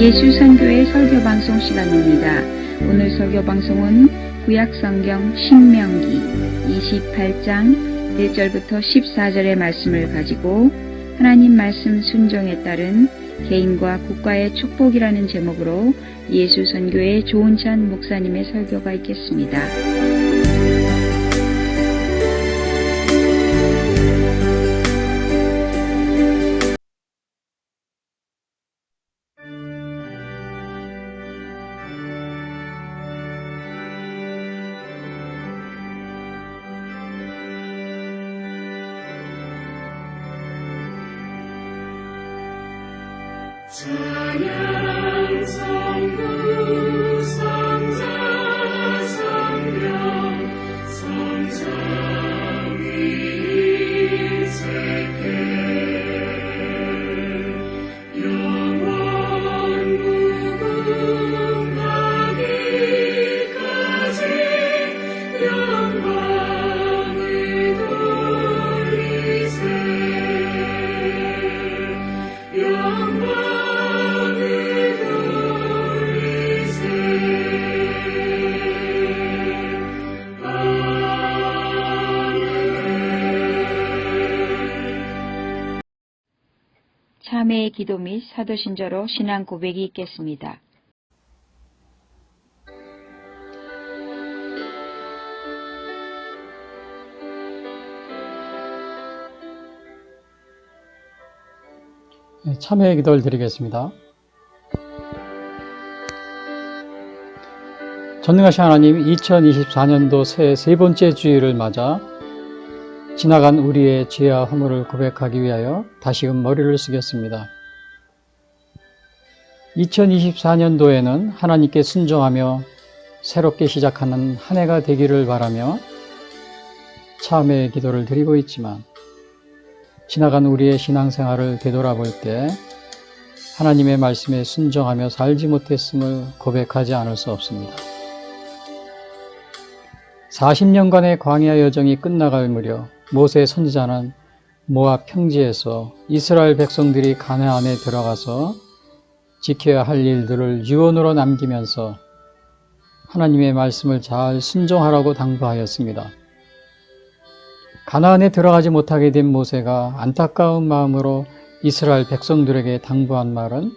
예수선교회 설교방송 시간입니다. 오늘 설교방송은 구약성경 신명기 28장 1절부터 14절의 말씀을 가지고 하나님 말씀 순종에 따른 개인과 국가의 축복이라는 제목으로 예수선교회 조은찬 목사님의 설교가 있겠습니다. 찬양 성부 성자 성령 성삼위 일체계 영원 무궁하기까지 영광을 돌리세 참회의 기도 및 사도신조로 신앙 고백이 있겠습니다. 참회의 기도를 드리겠습니다. 전능하신 하나님, 2024년도 새해 세 번째 주일을 맞아 지나간 우리의 죄와 허물을 고백하기 위하여 다시금 머리를 숙였습니다. 2024년도에는 하나님께 순종하며 새롭게 시작하는 한 해가 되기를 바라며 참회의 기도를 드리고 있지만 지나간 우리의 신앙생활을 되돌아볼 때 하나님의 말씀에 순종하며 살지 못했음을 고백하지 않을 수 없습니다. 40년간의 광야 여정이 끝나갈 무렵 모세 선지자는 모압 평지에서 이스라엘 백성들이 가나안에 들어가서 지켜야 할 일들을 유언으로 남기면서 하나님의 말씀을 잘 순종하라고 당부하였습니다. 가나안에 들어가지 못하게 된 모세가 안타까운 마음으로 이스라엘 백성들에게 당부한 말은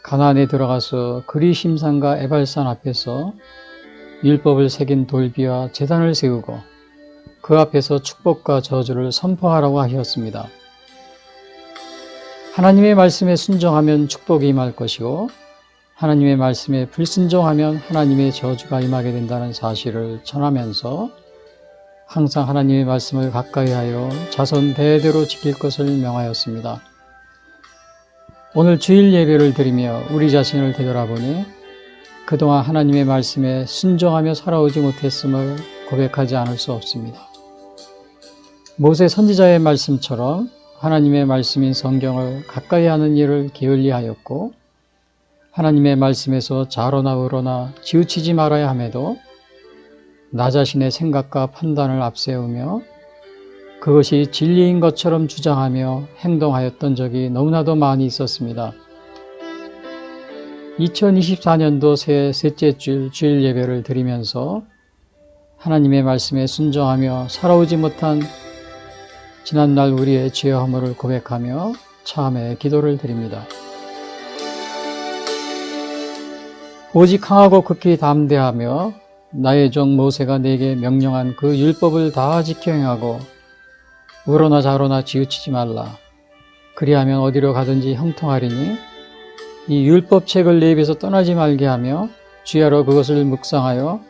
가나안에 들어가서 그리심산과 에발산 앞에서 율법을 새긴 돌비와 제단을 세우고 그 앞에서 축복과 저주를 선포하라고 하셨습니다. 하나님의 말씀에 순종하면 축복이 임할 것이고 하나님의 말씀에 불순종하면 하나님의 저주가 임하게 된다는 사실을 전하면서 항상 하나님의 말씀을 가까이 하여 자손 대대로 지킬 것을 명하였습니다. 오늘 주일 예배를 드리며 우리 자신을 되돌아보니 그동안 하나님의 말씀에 순종하며 살아오지 못했음을 고백하지 않을 수 없습니다. 모세 선지자의 말씀처럼 하나님의 말씀인 성경을 가까이 하는 일을 게을리하였고 하나님의 말씀에서 좌로나 우로나 치우치지 말아야 함에도 나 자신의 생각과 판단을 앞세우며 그것이 진리인 것처럼 주장하며 행동하였던 적이 너무나도 많이 있었습니다. 2024년도 새해 셋째 주일 예배를 드리면서 하나님의 말씀에 순종하며 살아오지 못한 지난날 우리의 죄와 허물을 고백하며 참회의 기도를 드립니다. 오직 강하고 극히 담대하며 나의 종 모세가 내게 명령한 그 율법을 다 지켜 행하고 우로나 좌로나 치우치지 말라. 그리하면 어디로 가든지 형통하리니 이 율법책을 내 입에서 떠나지 말게 하며 주야로 그것을 묵상하여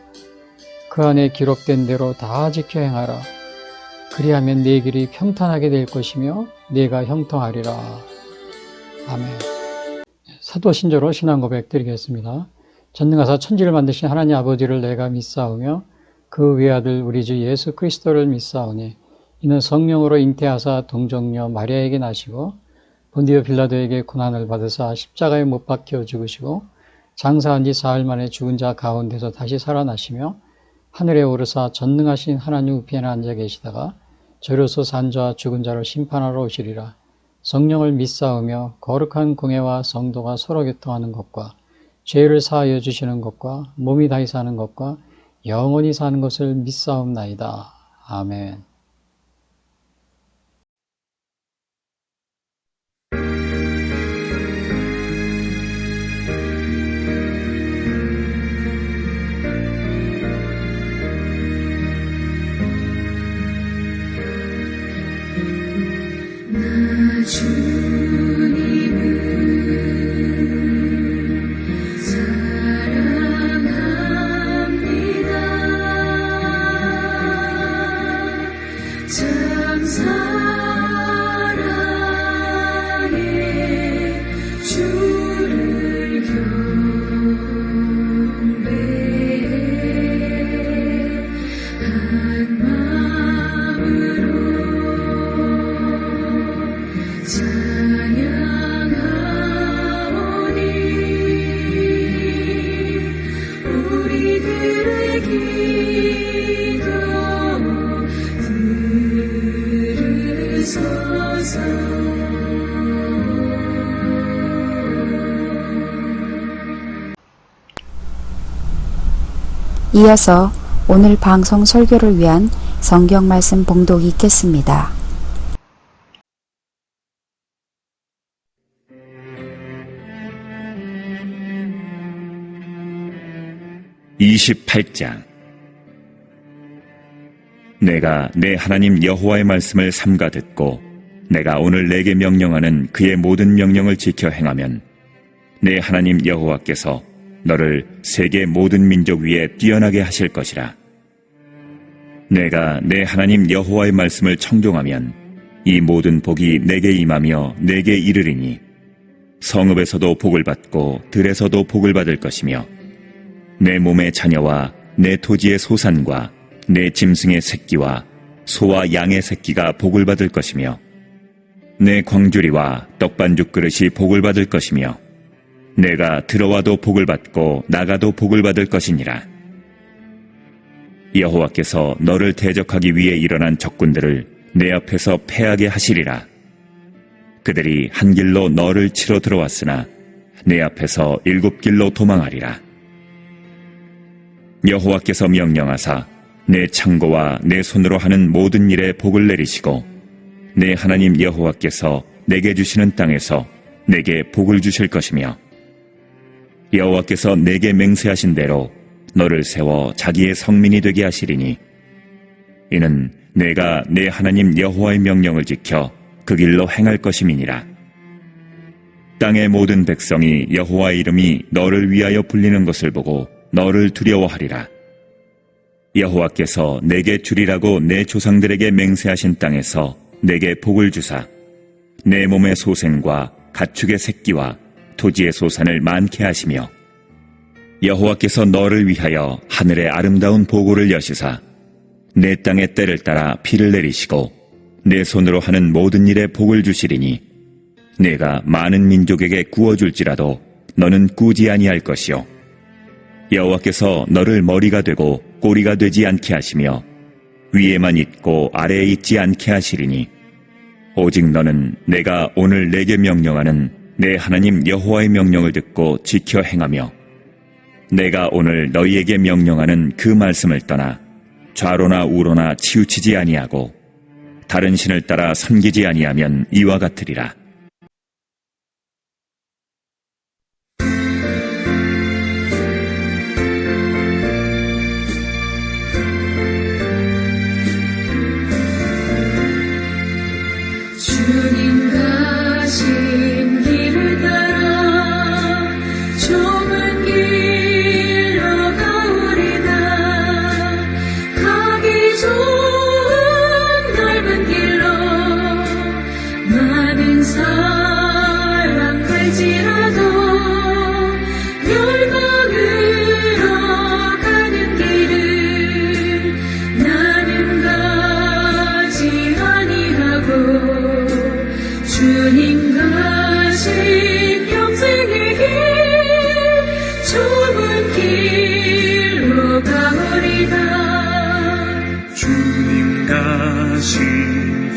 그 안에 기록된 대로 다 지켜 행하라. 그리하면 네 길이 평탄하게 될 것이며 네가 형통하리라. 아멘. 사도신조로 신앙 고백 드리겠습니다. 전능하사 천지를 만드신 하나님 아버지를 내가 믿사오며 그 외아들 우리 주 예수 그리스도를 믿사오니 이는 성령으로 잉태하사 동정녀 마리아에게 나시고 본디오 빌라도에게 고난을 받으사 십자가에 못 박혀 죽으시고 장사한 지 사흘 만에 죽은 자 가운데서 다시 살아나시며 하늘에 오르사 전능하신 하나님 우편에 앉아 계시다가 저로서 산 자와 죽은 자를 심판하러 오시리라. 성령을 믿사오며 거룩한 공예와 성도가 서로 교통하는 것과 죄를 사하여 주시는 것과 몸이 다히 사는 것과 영원히 사는 것을 믿사옵나이다. 아멘. 주님을 사랑합니다. 참 사랑해 주를 경배해 한 마음으로 찬양하오니 우리들의 기도 들으소서. 이어서 오늘 방송 설교를 위한 성경 말씀 봉독이 있겠습니다. (28장) 내가 내 하나님 여호와의 말씀을 삼가 듣고 내가 오늘 내게 명령하는 그의 모든 명령을 지켜 행하면 내 하나님 여호와께서 너를 세계 모든 민족 위에 뛰어나게 하실 것이라. 내가 내 하나님 여호와의 말씀을 청종하면 이 모든 복이 내게 임하며 내게 이르리니 성읍에서도 복을 받고 들에서도 복을 받을 것이며 내 몸의 자녀와 내 토지의 소산과 내 짐승의 새끼와 소와 양의 새끼가 복을 받을 것이며 내 광주리와 떡반죽 그릇이 복을 받을 것이며 내가 들어와도 복을 받고 나가도 복을 받을 것이니라. 여호와께서 너를 대적하기 위해 일어난 적군들을 내 앞에서 패하게 하시리라. 그들이 한 길로 너를 치러 들어왔으나 내 앞에서 7길로 도망하리라. 여호와께서 명령하사 내 창고와 내 손으로 하는 모든 일에 복을 내리시고 내 하나님 여호와께서 내게 주시는 땅에서 내게 복을 주실 것이며 여호와께서 내게 맹세하신 대로 너를 세워 자기의 성민이 되게 하시리니 이는 내가 내 하나님 여호와의 명령을 지켜 그 길로 행할 것임이니라. 땅의 모든 백성이 여호와의 이름이 너를 위하여 불리는 것을 보고 너를 두려워하리라. 여호와께서 내게 주리라고 내 조상들에게 맹세하신 땅에서 내게 복을 주사 내 몸의 소생과 가축의 새끼와 토지의 소산을 많게 하시며 여호와께서 너를 위하여 하늘의 아름다운 보고를 여시사 내 땅의 때를 따라 비를 내리시고 내 손으로 하는 모든 일에 복을 주시리니 내가 많은 민족에게 구워줄지라도 너는 꾸지 아니할 것이요 여호와께서 너를 머리가 되고 꼬리가 되지 않게 하시며 위에만 있고 아래에 있지 않게 하시리니 오직 너는 내가 오늘 내게 명령하는 내 하나님 여호와의 명령을 듣고 지켜 행하며 내가 오늘 너희에게 명령하는 그 말씀을 떠나 좌로나 우로나 치우치지 아니하고 다른 신을 따라 섬기지 아니하면 이와 같으리라. 주님 가신 길을 따라 좁은 길로 가오리다. 가기 좋은 넓은 길로 많은 사람 갈지라도 멸망으로 가는 길을 나는 가지 아니하고 주님 가신 영생의 길 좁은 길로 가오리다. 주님 가신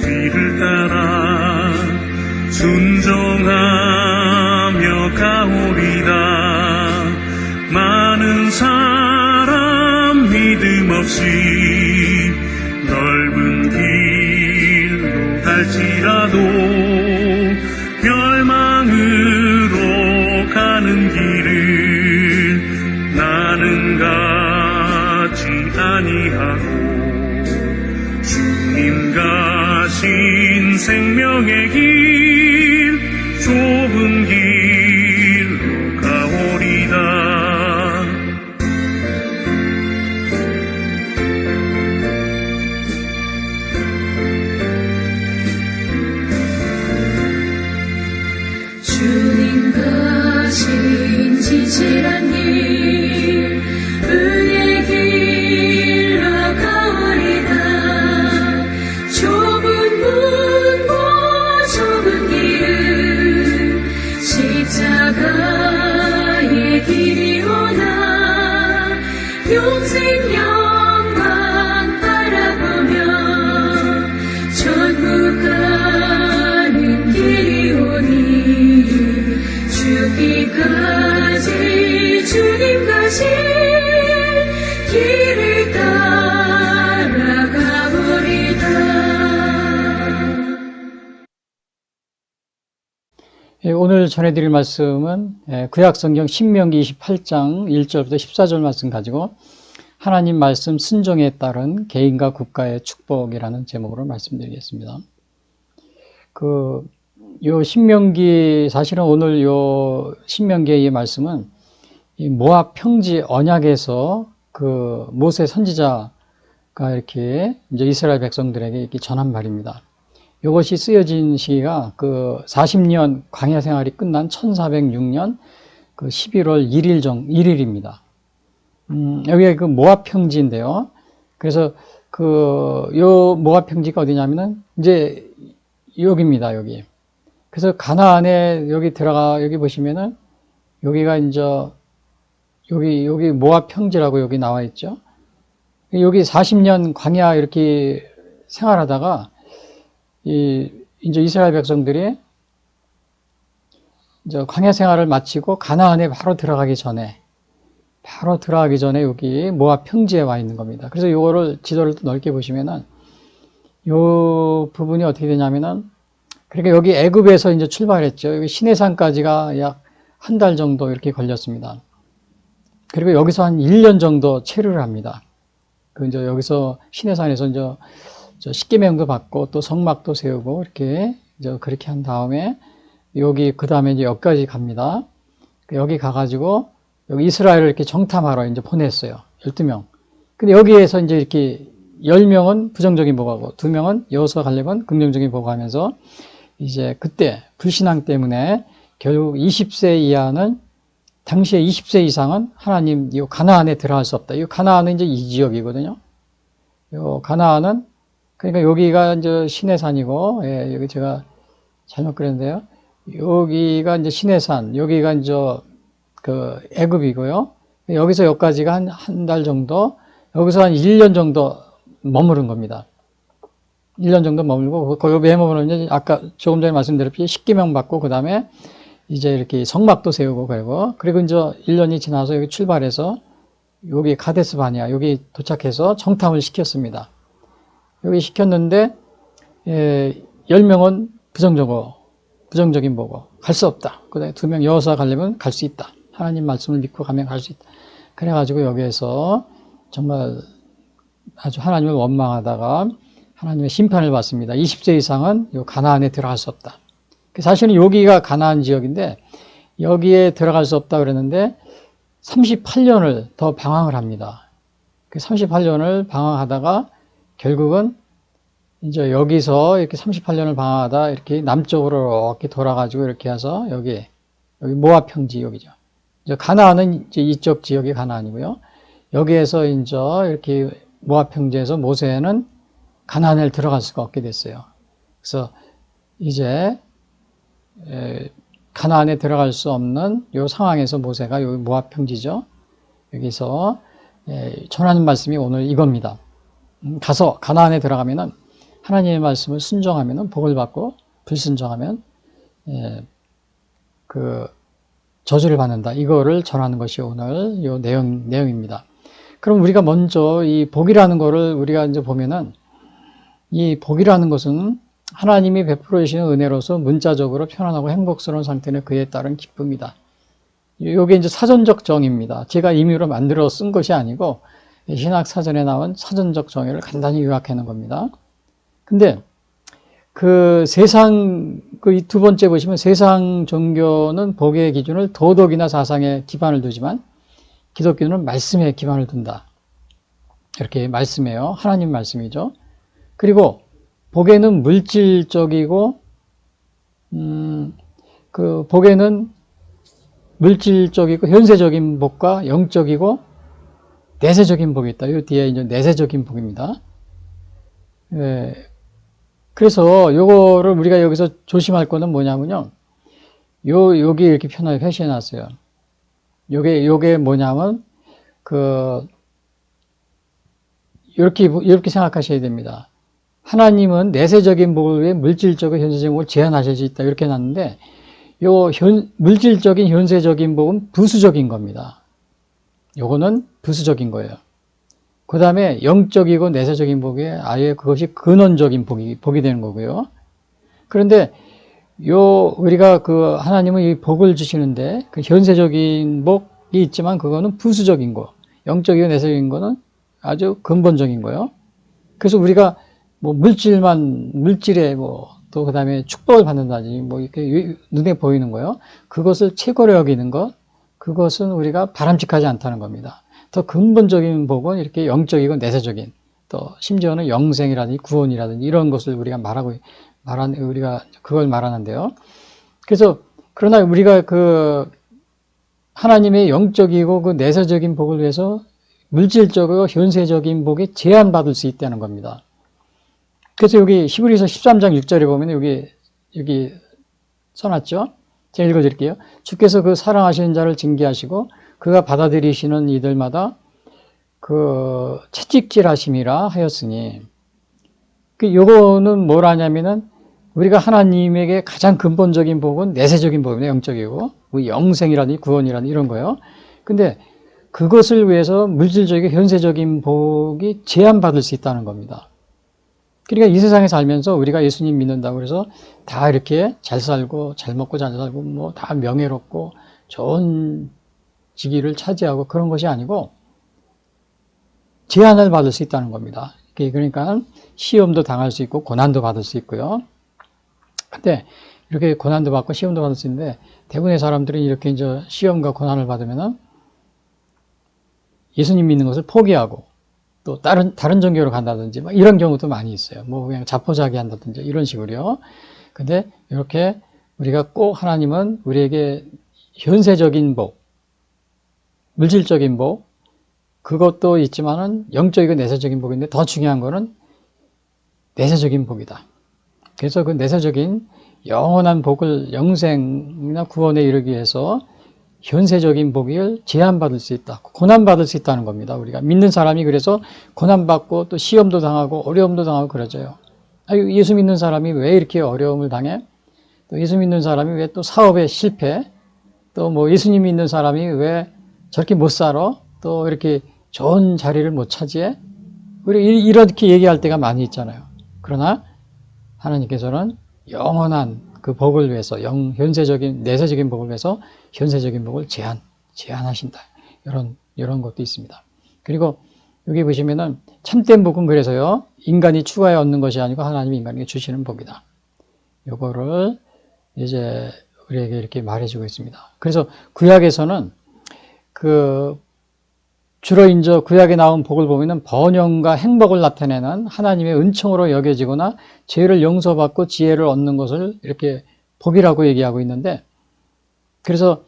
길을 따라 순종하며 가오리다. 많은 사람 믿음 없이 넓은 길로 갈지라도 멸망으로 가는 길을 나는 가지 아니하고 주님 가신 생명의 길 좁은 길로 가오리다. 주님 가신 지질한 길 은혜 길로 가오리다. 좁은 문과 좁은 길은 십자가의 길이오나 영생 영광 바라보며 천국 가는 길이오니 죽기까지 주님 가신 길을 따라가버리다. 오늘 전해드릴 말씀은 구약성경 신명기 28장 1절부터 14절 말씀 가지고 하나님 말씀 순종에 따른 개인과 국가의 축복이라는 제목으로 말씀드리겠습니다. 요 신명기, 사실은 오늘 요 신명기의 말씀은 이 모압 평지 언약에서 그 모세 선지자가 이렇게 이제 이스라엘 백성들에게 이렇게 전한 말입니다. 이것이 쓰여진 시기가 그 40년 광야 생활이 끝난 1406년 그 11월 1일입니다. 여기가 그 모압 평지인데요. 그래서 요 모압 평지가 어디냐면은 이제 여기입니다, 여기. 그래서 가나안에 여기 보시면은 여기가 이제 여기 모압 평지라고 여기 나와 있죠. 여기 40년 광야 이렇게 생활하다가 이제 이스라엘 백성들이 이제 광야 생활을 마치고 가나안에 바로 들어가기 전에 여기 모압 평지에 와 있는 겁니다. 그래서 요거를 지도를 넓게 보시면은 요 부분이 어떻게 되냐면은 그러니까 여기 애굽에서 이제 출발했죠. 여기 시내산까지가 약 한 달 정도 이렇게 걸렸습니다. 그리고 여기서 한 1년 정도 체류를 합니다. 이제 여기서 시내산에서 이제 십계명도 받고 또 성막도 세우고 이렇게 이제 그렇게 한 다음에 그 다음에 이제 여기까지 갑니다. 여기 가가지고 여기 이스라엘을 이렇게 정탐하러 이제 보냈어요. 12명. 근데 여기에서 이제 이렇게 10명은 부정적인 보고하고 2명은 여호수아 갈렙은 긍정적인 보고하면서 이제 그때 불신앙 때문에 결국 20세 이하는 당시에 20세 이상은 하나님 이 가나안에 들어갈 수 없다. 이 가나안은 이제 이 지역이거든요. 요 가나안은 그러니까 여기가 이제 시내산이고, 예, 여기 제가 잘못 그렸는데요. 여기가 이제 시내산, 여기가 이제 그 애굽이고요. 여기서 여기까지가 한 달 정도, 여기서 한 1년 정도 머무른 겁니다. 1년 정도 머물고, 그 왜 머무르는지 아까 조금 전에 말씀드렸듯이 십계명 받고, 그 다음에 이제 이렇게 성막도 세우고, 그리고 이제 1년이 지나서 여기 출발해서 여기 가데스 바니아, 여기 도착해서 정탐을 시켰습니다. 여기 시켰는데, 10명은 부정적인 보고, 갈 수 없다. 그 다음에 2명 여호수아 갈렙은 갈 수 있다. 하나님 말씀을 믿고 가면 갈 수 있다. 그래가지고 여기에서 정말 아주 하나님을 원망하다가 하나님의 심판을 받습니다. 20세 이상은 요 가나안에 들어갈 수 없다. 사실은 여기가 가나안 지역인데 여기에 들어갈 수 없다 그랬는데 38년을 더 방황을 합니다. 38년을 방황하다가 결국은 이제 여기서 이렇게 38년을 방황하다 이렇게 남쪽으로 이렇게 돌아가지고 이렇게 해서 여기 모압 평지 여기죠. 이제 가나안은 이제 이쪽 지역이 가나안이고요. 여기에서 이제 이렇게 모압 평지에서 모세는 가나안에 들어갈 수가 없게 됐어요. 그래서 이제 가나안에 들어갈 수 없는 이 상황에서 모세가 여기 모압 평지죠. 여기서 전하는 말씀이 오늘 이겁니다. 가서 가나안에 들어가면은 하나님의 말씀을 순종하면은 복을 받고 불순종하면 그 저주를 받는다. 이거를 전하는 것이 오늘 요 내용입니다. 그럼 우리가 먼저 이 복이라는 거를 우리가 이제 보면은 이 복이라는 것은 하나님이 베풀어 주시는 은혜로서 문자적으로 편안하고 행복스러운 상태는 그에 따른 기쁨이다. 이게 이제 사전적 정의입니다. 제가 임의로 만들어 쓴 것이 아니고 신학 사전에 나온 사전적 정의를 간단히 요약해 놓은 겁니다. 근데 그 세상 그 두 번째 보시면 세상 종교는 복의 기준을 도덕이나 사상에 기반을 두지만 기독교는 말씀에 기반을 둔다. 이렇게 말씀해요. 하나님 말씀이죠. 그리고 복에는 물질적이고 그 복에는 물질적이고 현세적인 복과 영적이고 내세적인 복이 있다. 이 뒤에 이제 내세적인 복입니다. 예. 그래서 요거를 우리가 여기서 조심할 거는 뭐냐면요. 여기 이렇게 편하게 표시해 놨어요. 요게 뭐냐면 이렇게 생각하셔야 됩니다. 하나님은 내세적인 복을 위해 물질적인 현세적인 복을 제한하실 수 있다. 이렇게 해놨는데 물질적인 현세적인 복은 부수적인 겁니다. 요거는 부수적인 거예요. 그 다음에 영적이고 내세적인 복이 아예 그것이 근원적인 복이 되는 거고요. 그런데 우리가 하나님은 이 복을 주시는데 그 현세적인 복이 있지만 그거는 부수적인 거, 영적이고 내세적인 거는 아주 근본적인 거예요. 그래서 우리가 뭐 물질에 또 그 다음에 축복을 받는다든지 이렇게 눈에 보이는 거요. 그것을 최고로 여기는 것, 그것은 우리가 바람직하지 않다는 겁니다. 더 근본적인 복은 이렇게 영적이고 내세적인, 또 심지어는 영생이라든지 구원이라든지 이런 것을 우리가 우리가 그걸 말하는데요. 그래서 그러나 우리가 하나님의 영적이고 그 내세적인 복을 위해서 물질적이고 현세적인 복에 제한받을 수 있다는 겁니다. 그래서 여기 히브리서 13장 6절에 보면 여기 써놨죠? 제가 읽어드릴게요. 주께서 그 사랑하시는 자를 징계하시고 그가 받아들이시는 이들마다 채찍질 하심이라 하였으니 요거는 뭘 하냐면은 우리가 하나님에게 가장 근본적인 복은 내세적인 복입니다. 영적이고 영생이라든지 구원이라든지 이런 거예요. 근데 그것을 위해서 물질적이고 현세적인 복이 제한받을 수 있다는 겁니다. 그러니까 이 세상에 살면서 우리가 예수님 믿는다고 해서 다 이렇게 잘 살고 잘 먹고 잘 살고 다 명예롭고 좋은 직위를 차지하고 그런 것이 아니고 제한을 받을 수 있다는 겁니다. 그러니까 시험도 당할 수 있고 고난도 받을 수 있고요. 근데 이렇게 고난도 받고 시험도 받을 수 있는데 대부분의 사람들은 이렇게 이제 시험과 고난을 받으면은 예수님 믿는 것을 포기하고 또 다른 종교로 간다든지 이런 경우도 많이 있어요. 그냥 자포자기 한다든지 이런 식으로요. 근데 이렇게 우리가 꼭 하나님은 우리에게 현세적인 복, 물질적인 복, 그것도 있지만은 영적이고 내세적인 복인데 더 중요한 거는 내세적인 복이다. 그래서 그 내세적인 영원한 복을 영생이나 구원에 이르기 위해서 현세적인 복을 제한받을 수 있다. 고난받을 수 있다는 겁니다. 우리가 믿는 사람이 그래서 고난받고 또 시험도 당하고 어려움도 당하고 그러져요. 예수 믿는 사람이 왜 이렇게 어려움을 당해? 또 예수 믿는 사람이 왜 또 사업에 실패? 또 예수님 믿는 사람이 왜 저렇게 못 살아? 또 이렇게 좋은 자리를 못 차지해? 우리 이렇게 얘기할 때가 많이 있잖아요. 그러나 하나님께서는 영원한 그 복을 위해서 현세적인 내세적인 복을 위해서 현세적인 복을 제한하신다. 이런 것도 있습니다. 그리고 여기 보시면은 참된 복은 그래서요 인간이 추가해 얻는 것이 아니고 하나님이 인간에게 주시는 복이다. 요거를 이제 우리에게 이렇게 말해주고 있습니다. 그래서 구약에서는 주로 이제 구약에 나온 복을 보면은 번영과 행복을 나타내는 하나님의 은총으로 여겨지거나 죄를 용서받고 지혜를 얻는 것을 이렇게 복이라고 얘기하고 있는데, 그래서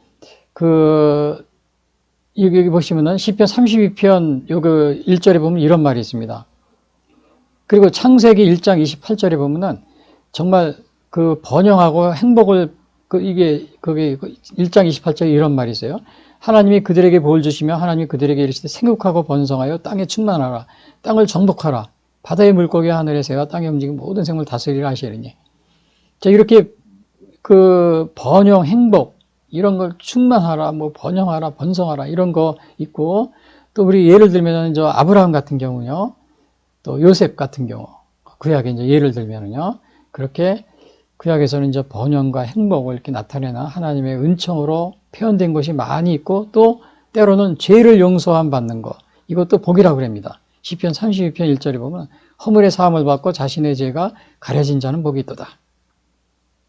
여기 보시면은 시편 32편 요거 1절에 보면 이런 말이 있습니다. 그리고 창세기 1장 28절에 보면은 정말 번영하고 행복을 이게 거기 1장 28절에 이런 말이 있어요. 하나님이 그들에게 복을 주시며 하나님이 그들에게 이르시되 생육하고 번성하여 땅에 충만하라. 땅을 정복하라. 바다의 물고기와 하늘의 새와 땅에 움직이는 모든 생물 다스리라 하시리니. 자, 이렇게 그 번영, 행복 이런 걸 충만하라, 뭐 번영하라, 번성하라 이런 거 있고, 또 우리 예를 들면은 저 아브라함 같은 경우요, 또 요셉 같은 경우, 구약에 이제 예를 들면은요, 그렇게 구약에서는 이제 번영과 행복을 이렇게 나타내는 하나님의 은총으로 표현된 것이 많이 있고, 또 때로는 죄를 용서함 받는 것, 이것도 복이라고 합니다. 시편 32편 1절에 보면 허물의 사함을 받고 자신의 죄가 가려진 자는 복이 있도다.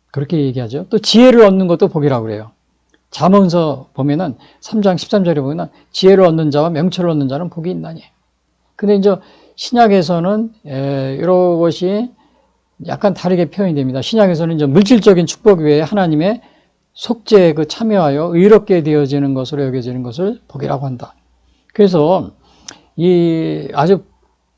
그렇게 얘기하죠. 또 지혜를 얻는 것도 복이라고 그래요. 잠언서 보면은 3장 13절에 보면은 지혜를 얻는 자와 명철을 얻는 자는 복이 있나니. 근데 이제 신약에서는 이런 것이 약간 다르게 표현이 됩니다. 신약에서는 이제 물질적인 축복 외에 하나님의 속죄에 그 참여하여 의롭게 되어지는 것으로 여겨지는 것을 복이라고 한다. 그래서 이 아주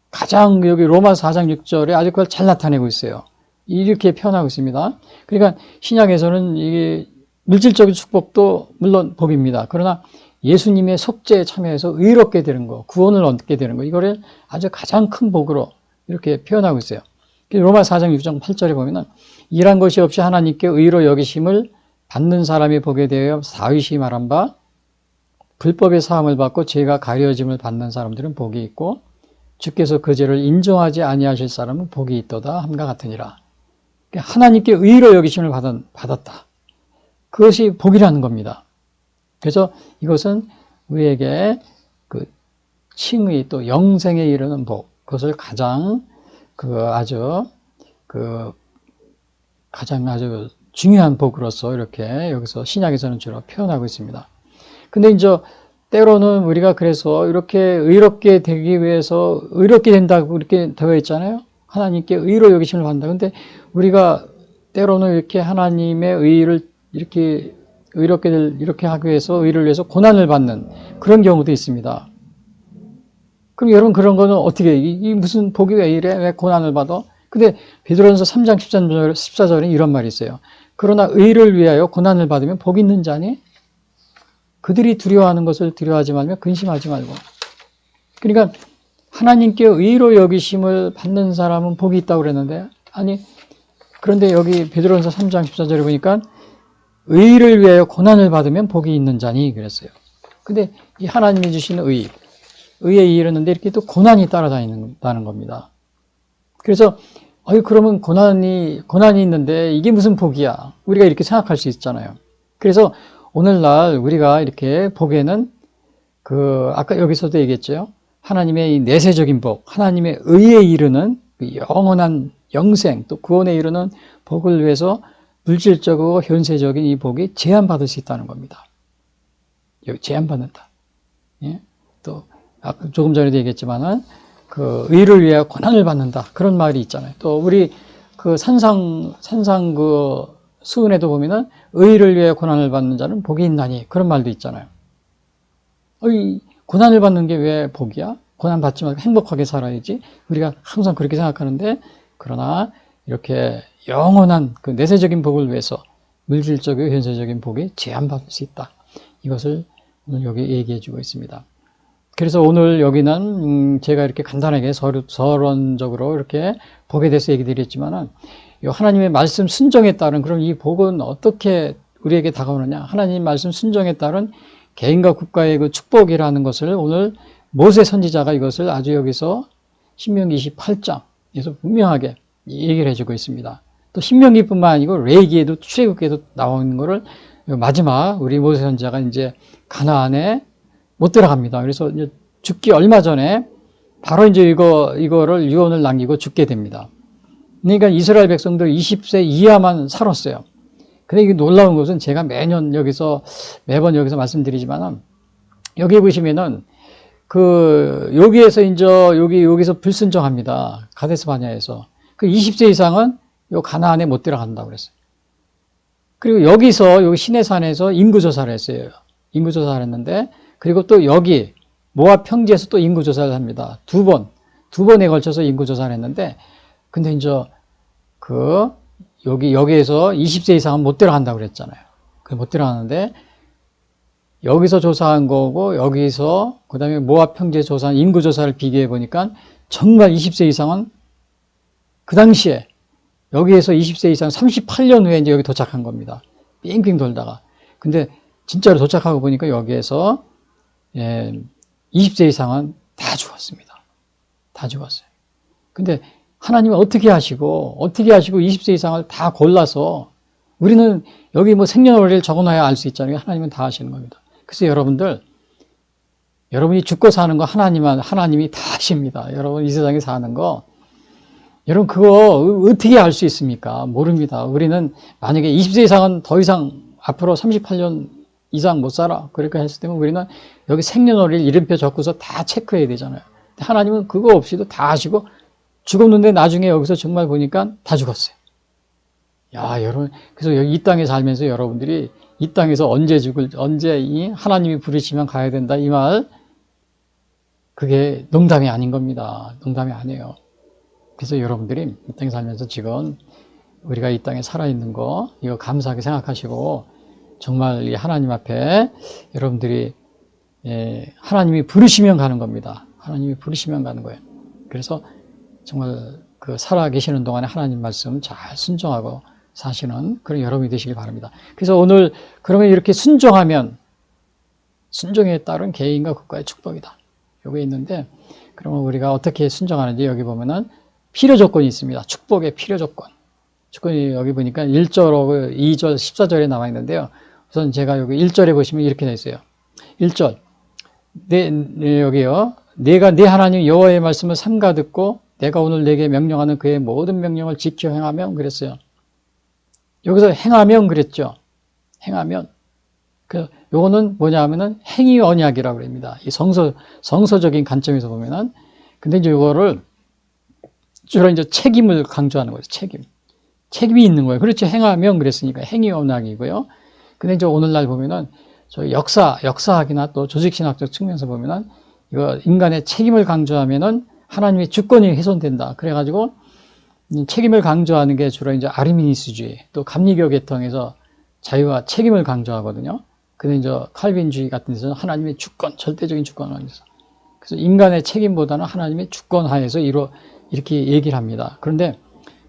가장 여기 로마서 4장 6절에 아주 그걸 잘 나타내고 있어요. 이렇게 표현하고 있습니다. 그러니까 신약에서는 이게 물질적인 축복도 물론 복입니다. 그러나 예수님의 속죄에 참여해서 의롭게 되는 거, 구원을 얻게 되는 거, 이거를 아주 가장 큰 복으로 이렇게 표현하고 있어요. 로마서 4장 6장 8절에 보면은 일한 것이 없이 하나님께 의로 여기심을 받는 사람이 복에 대하여 다윗이 말한 바 불법의 사함을 받고 죄가 가려짐을 받는 사람들은 복이 있고 주께서 그 죄를 인정하지 아니하실 사람은 복이 있도다 함과 같으니라. 하나님께 의로 여기심을 받았다. 그것이 복이라는 겁니다. 그래서 이것은 우리에게 그 칭의 또 영생에 이르는 복, 그것을 가장 아주 중요한 복으로서 이렇게 여기서 신약에서는 주로 표현하고 있습니다. 근데 이제 때로는 우리가 그래서 이렇게 의롭게 되기 위해서 의롭게 된다고 이렇게 되어 있잖아요. 하나님께 의로 여기심을 받는다. 근데 우리가 때로는 이렇게 하나님의 의를 이렇게 이렇게 하기 위해서 의를 위해서 고난을 받는 그런 경우도 있습니다. 그럼 여러분 그런 거는 어떻게 이 무슨 복이 왜 이래? 왜 고난을 받아? 근데 베드로전서 3장 14절에 이런 말이 있어요. 그러나 의를 위하여 고난을 받으면 복이 있는 자니 그들이 두려워하는 것을 두려워하지 말며 근심하지 말고. 그러니까 하나님께 의로 여기심을 받는 사람은 복이 있다고 그랬는데, 아니 그런데 여기 베드로전서 3장 14절에 보니까 의를 위하여 고난을 받으면 복이 있는 자니 그랬어요. 근데 이 하나님이 주시는 의에 이르는데 이렇게 또 고난이 따라다닌다는 겁니다. 그래서 그러면 고난이 있는데 이게 무슨 복이야? 우리가 이렇게 생각할 수 있잖아요. 그래서 오늘날 우리가 이렇게 복에는 아까 여기서도 얘기했죠. 하나님의 이 내세적인 복, 하나님의 의에 이르는 그 영원한 영생, 또 구원에 이르는 복을 위해서 물질적이고 현세적인 이 복이 제한받을 수 있다는 겁니다. 여기 제한받는다. 예? 또 아까 조금 전에도 얘기했지만은 그 의를 위하여 고난을 받는다. 그런 말이 있잖아요. 또 우리 그 산상 그 수은에도 보면은 의를 위하여 고난을 받는 자는 복이 있나니 그런 말도 있잖아요. 고난을 받는 게 왜 복이야? 고난 받지 말고 행복하게 살아야지. 우리가 항상 그렇게 생각하는데, 그러나 이렇게 영원한 그 내세적인 복을 위해서 물질적이고 현세적인 복이 제한받을 수 있다. 이것을 오늘 여기 얘기해 주고 있습니다. 그래서 오늘 여기는 제가 이렇게 간단하게 서론적으로 이렇게 복에 대해서 얘기 드렸지만은 하나님의 말씀 순종에 따른 그럼 이 복은 어떻게 우리에게 다가오느냐? 하나님 말씀 순종에 따른 개인과 국가의 그 축복이라는 것을 오늘 모세 선지자가 이것을 아주 여기서 신명기 28장에서 분명하게 얘기를 해주고 있습니다. 또 신명기뿐만 아니고 레위기에도 출애굽기에도 나오는 거를 마지막 우리 모세 선지자가 이제 가나안에 못 들어갑니다. 그래서 이제 죽기 얼마 전에 바로 이제 이거를 유언을 남기고 죽게 됩니다. 그러니까 이스라엘 백성들 20세 이하만 살았어요. 근데 이게 놀라운 것은 제가 매번 여기서 말씀드리지만은 여기 보시면은 여기에서 이제 여기서 불순종합니다. 가데스 바냐에서. 그 20세 이상은 요 가나안에 못 들어간다고 그랬어요. 그리고 여기 시내산에서 인구조사를 했어요. 인구조사를 했는데, 그리고 또 여기 모압 평지에서 또 인구조사를 합니다. 두 번에 걸쳐서 인구조사를 했는데, 근데 이제 여기에서 20세 이상은 못 들어간다고 그랬잖아요. 못 들어가는데, 여기서 조사한 거고, 여기서, 그 다음에 모압 평지에 조사한 인구조사를 비교해 보니까, 정말 20세 이상은 그 당시에 여기에서 20세 이상 38년 후에 이제 여기 도착한 겁니다. 빙빙 돌다가. 근데 진짜로 도착하고 보니까 여기에서 20세 이상은 다 죽었습니다. 다 죽었어요. 근데 하나님은 어떻게 하시고 20세 이상을 다 골라서 우리는 여기 뭐 생년월일을 적어놔야 알 수 있잖아요. 하나님은 다 하시는 겁니다. 그래서 여러분이 죽고 사는 거 하나님이 다 하십니다. 여러분 이 세상에 사는 거 여러분 그거 어떻게 알 수 있습니까? 모릅니다. 우리는 만약에 20세 이상은 더 이상 앞으로 38년 이상 못 살아. 그렇게 했을 때면 우리는 여기 생년월일 이름표 적고서 다 체크해야 되잖아요. 하나님은 그거 없이도 다 하시고 죽었는데 나중에 여기서 정말 보니까 다 죽었어요. 야, 여러분. 그래서 여기 이 땅에 살면서 여러분들이 이 땅에서 언제 언제 하나님이 부르시면 가야 된다. 이 말, 그게 농담이 아닌 겁니다. 농담이 아니에요. 그래서 여러분들이 이 땅에 살면서 지금 우리가 이 땅에 살아있는 거, 이거 감사하게 생각하시고, 정말 이 하나님 앞에 여러분들이, 하나님이 부르시면 가는 겁니다. 하나님이 부르시면 가는 거예요. 그래서 정말 그 살아 계시는 동안에 하나님 말씀 잘 순종하고 사시는 그런 여러분이 되시길 바랍니다. 그래서 오늘 그러면 이렇게 순종하면 순종에 따른 개인과 국가의 축복이다. 요게 있는데 그러면 우리가 어떻게 순종하는지 여기 보면은 필요 조건이 있습니다. 축복의 필요 조건. 조건이 여기 보니까 1절, 2절, 14절에 나와 있는데요. 우선 제가 여기 1절에 보시면 이렇게 되어 있어요. 1절. 여기요. 내가 네 하나님 여호와의 말씀을 삼가 듣고 내가 오늘 내게 명령하는 그의 모든 명령을 지켜 행하면 그랬어요. 여기서 행하면 그랬죠. 행하면. 요거는 뭐냐 하면은 행위 언약이라고 그럽니다. 이 성서적인 관점에서 보면은. 근데 이제 요거를 주로 이제 책임을 강조하는 거예요. 책임이 있는 거예요. 그렇죠. 행하면 그랬으니까 행위 언약이고요. 근데 이제 오늘날 보면은 저 역사학이나 또 조직신학적 측면에서 보면은 이거 인간의 책임을 강조하면은 하나님의 주권이 훼손된다. 그래가지고 책임을 강조하는 게 주로 이제 아르미니스주의, 또 감리교 계통에서 자유와 책임을 강조하거든요. 근데 이제 칼빈주의 같은 데서는 하나님의 주권, 절대적인 주권 하에서. 그래서 인간의 책임보다는 하나님의 주권 하에서 이렇게 얘기를 합니다. 그런데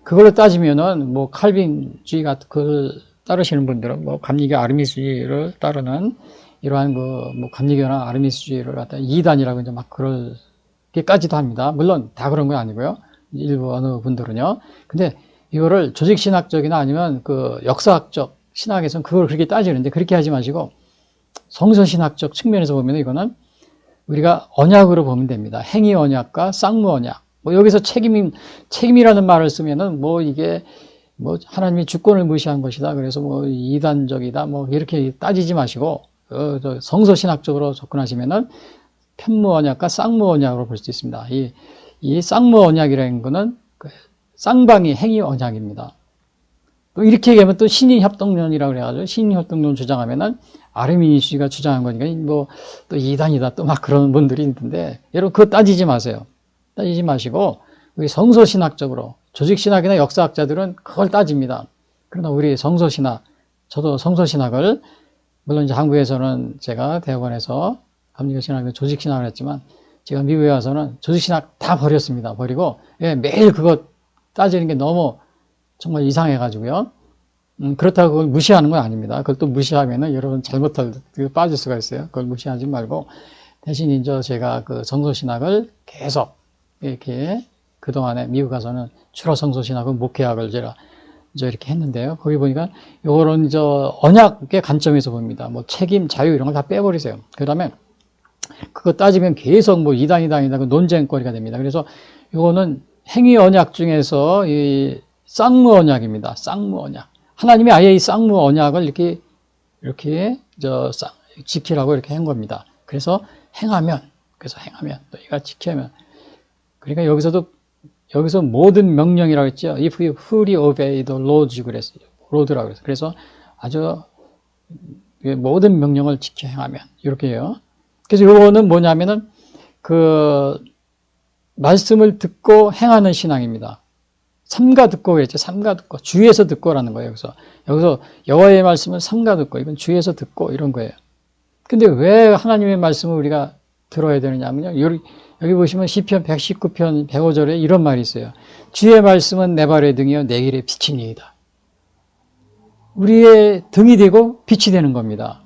그걸로 따지면은 뭐 칼빈주의 같은 그걸 따르시는 분들은 뭐 감리교 아르미니스주의를 따르는 이러한 뭐 감리교나 아르미니스주의를 갖다 이단이라고 이제 막 그럴게까지도 합니다. 물론 다 그런 건 아니고요. 일부 어느 분들은요. 근데 이거를 조직신학적이나 아니면 그 역사학적 신학에서는 그걸 그렇게 따지는데 그렇게 하지 마시고 성서신학적 측면에서 보면 이거는 우리가 언약으로 보면 됩니다. 행위 언약과 쌍무 언약. 뭐 여기서 책임이라는 말을 쓰면은 뭐 이게 뭐 하나님이 주권을 무시한 것이다. 그래서 뭐 이단적이다. 뭐 이렇게 따지지 마시고 성서신학적으로 접근하시면은 편무 언약과 쌍무 언약으로 볼 수 있습니다. 이 쌍무 언약이라는 거는 쌍방이 행위 언약입니다. 또 이렇게 얘기하면 또 신의협동론이라고 그래가지고 신의협동론 주장하면은 아르미니스주의가 주장한 거니까 뭐 또 이단이다 또 막 그런 분들이 있는데 여러분 그거 따지지 마세요. 따지지 마시고 우리 성서신학적으로 조직신학이나 역사학자들은 그걸 따집니다. 그러나 우리 성서신학, 저도 성서신학을 물론 이제 한국에서는 제가 대학원에서 감리교 신학을 조직신학을 했지만 제가 미국에 와서는 조직신학 다 버렸습니다. 버리고 매일 그거 따지는 게 너무 정말 이상해가지고요. 그렇다고 그걸 무시하는 건 아닙니다. 그걸 또 무시하면은 여러분 빠질 수가 있어요. 그걸 무시하지 말고 대신 이제 제가 그 성서신학을 계속 이렇게 그동안에 미국 가서는 주로 성서신학은 목회학을 제가 이제 이렇게 했는데요. 거기 보니까 요거는 언약의 관점에서 봅니다. 뭐 책임, 자유 이런 걸 다 빼버리세요. 그 다음에 그거 따지면 계속 뭐 이단이다 그 논쟁거리가 됩니다. 그래서 요거는 행위 언약 중에서 이 쌍무 언약입니다. 쌍무 언약. 하나님이 아예 이 쌍무 언약을 이렇게 지키라고 이렇게 한 겁니다. 그래서 행하면 또 이가 지키면 그러니까 여기서 모든 명령이라고 했죠. If you fully obey the laws 그랬어요. 로드라고 그랬어요. 그래서 아주 모든 명령을 지켜 행하면 이렇게 해요. 그래서 요거는 뭐냐면은 그 말씀을 듣고 행하는 신앙입니다. 삼가 듣고 그랬죠. 삼가 듣고 주에서 듣고라는 거예요. 여기서 여호와의 말씀을 삼가 듣고 이건 주에서 듣고 이런 거예요. 근데 왜 하나님의 말씀을 우리가 들어야 되느냐면요. 여기 보시면 시편 119편 105절에 이런 말이 있어요. 주의 말씀은 내 발의 등이요 내 길의 빛이니이다. 우리의 등이 되고 빛이 되는 겁니다.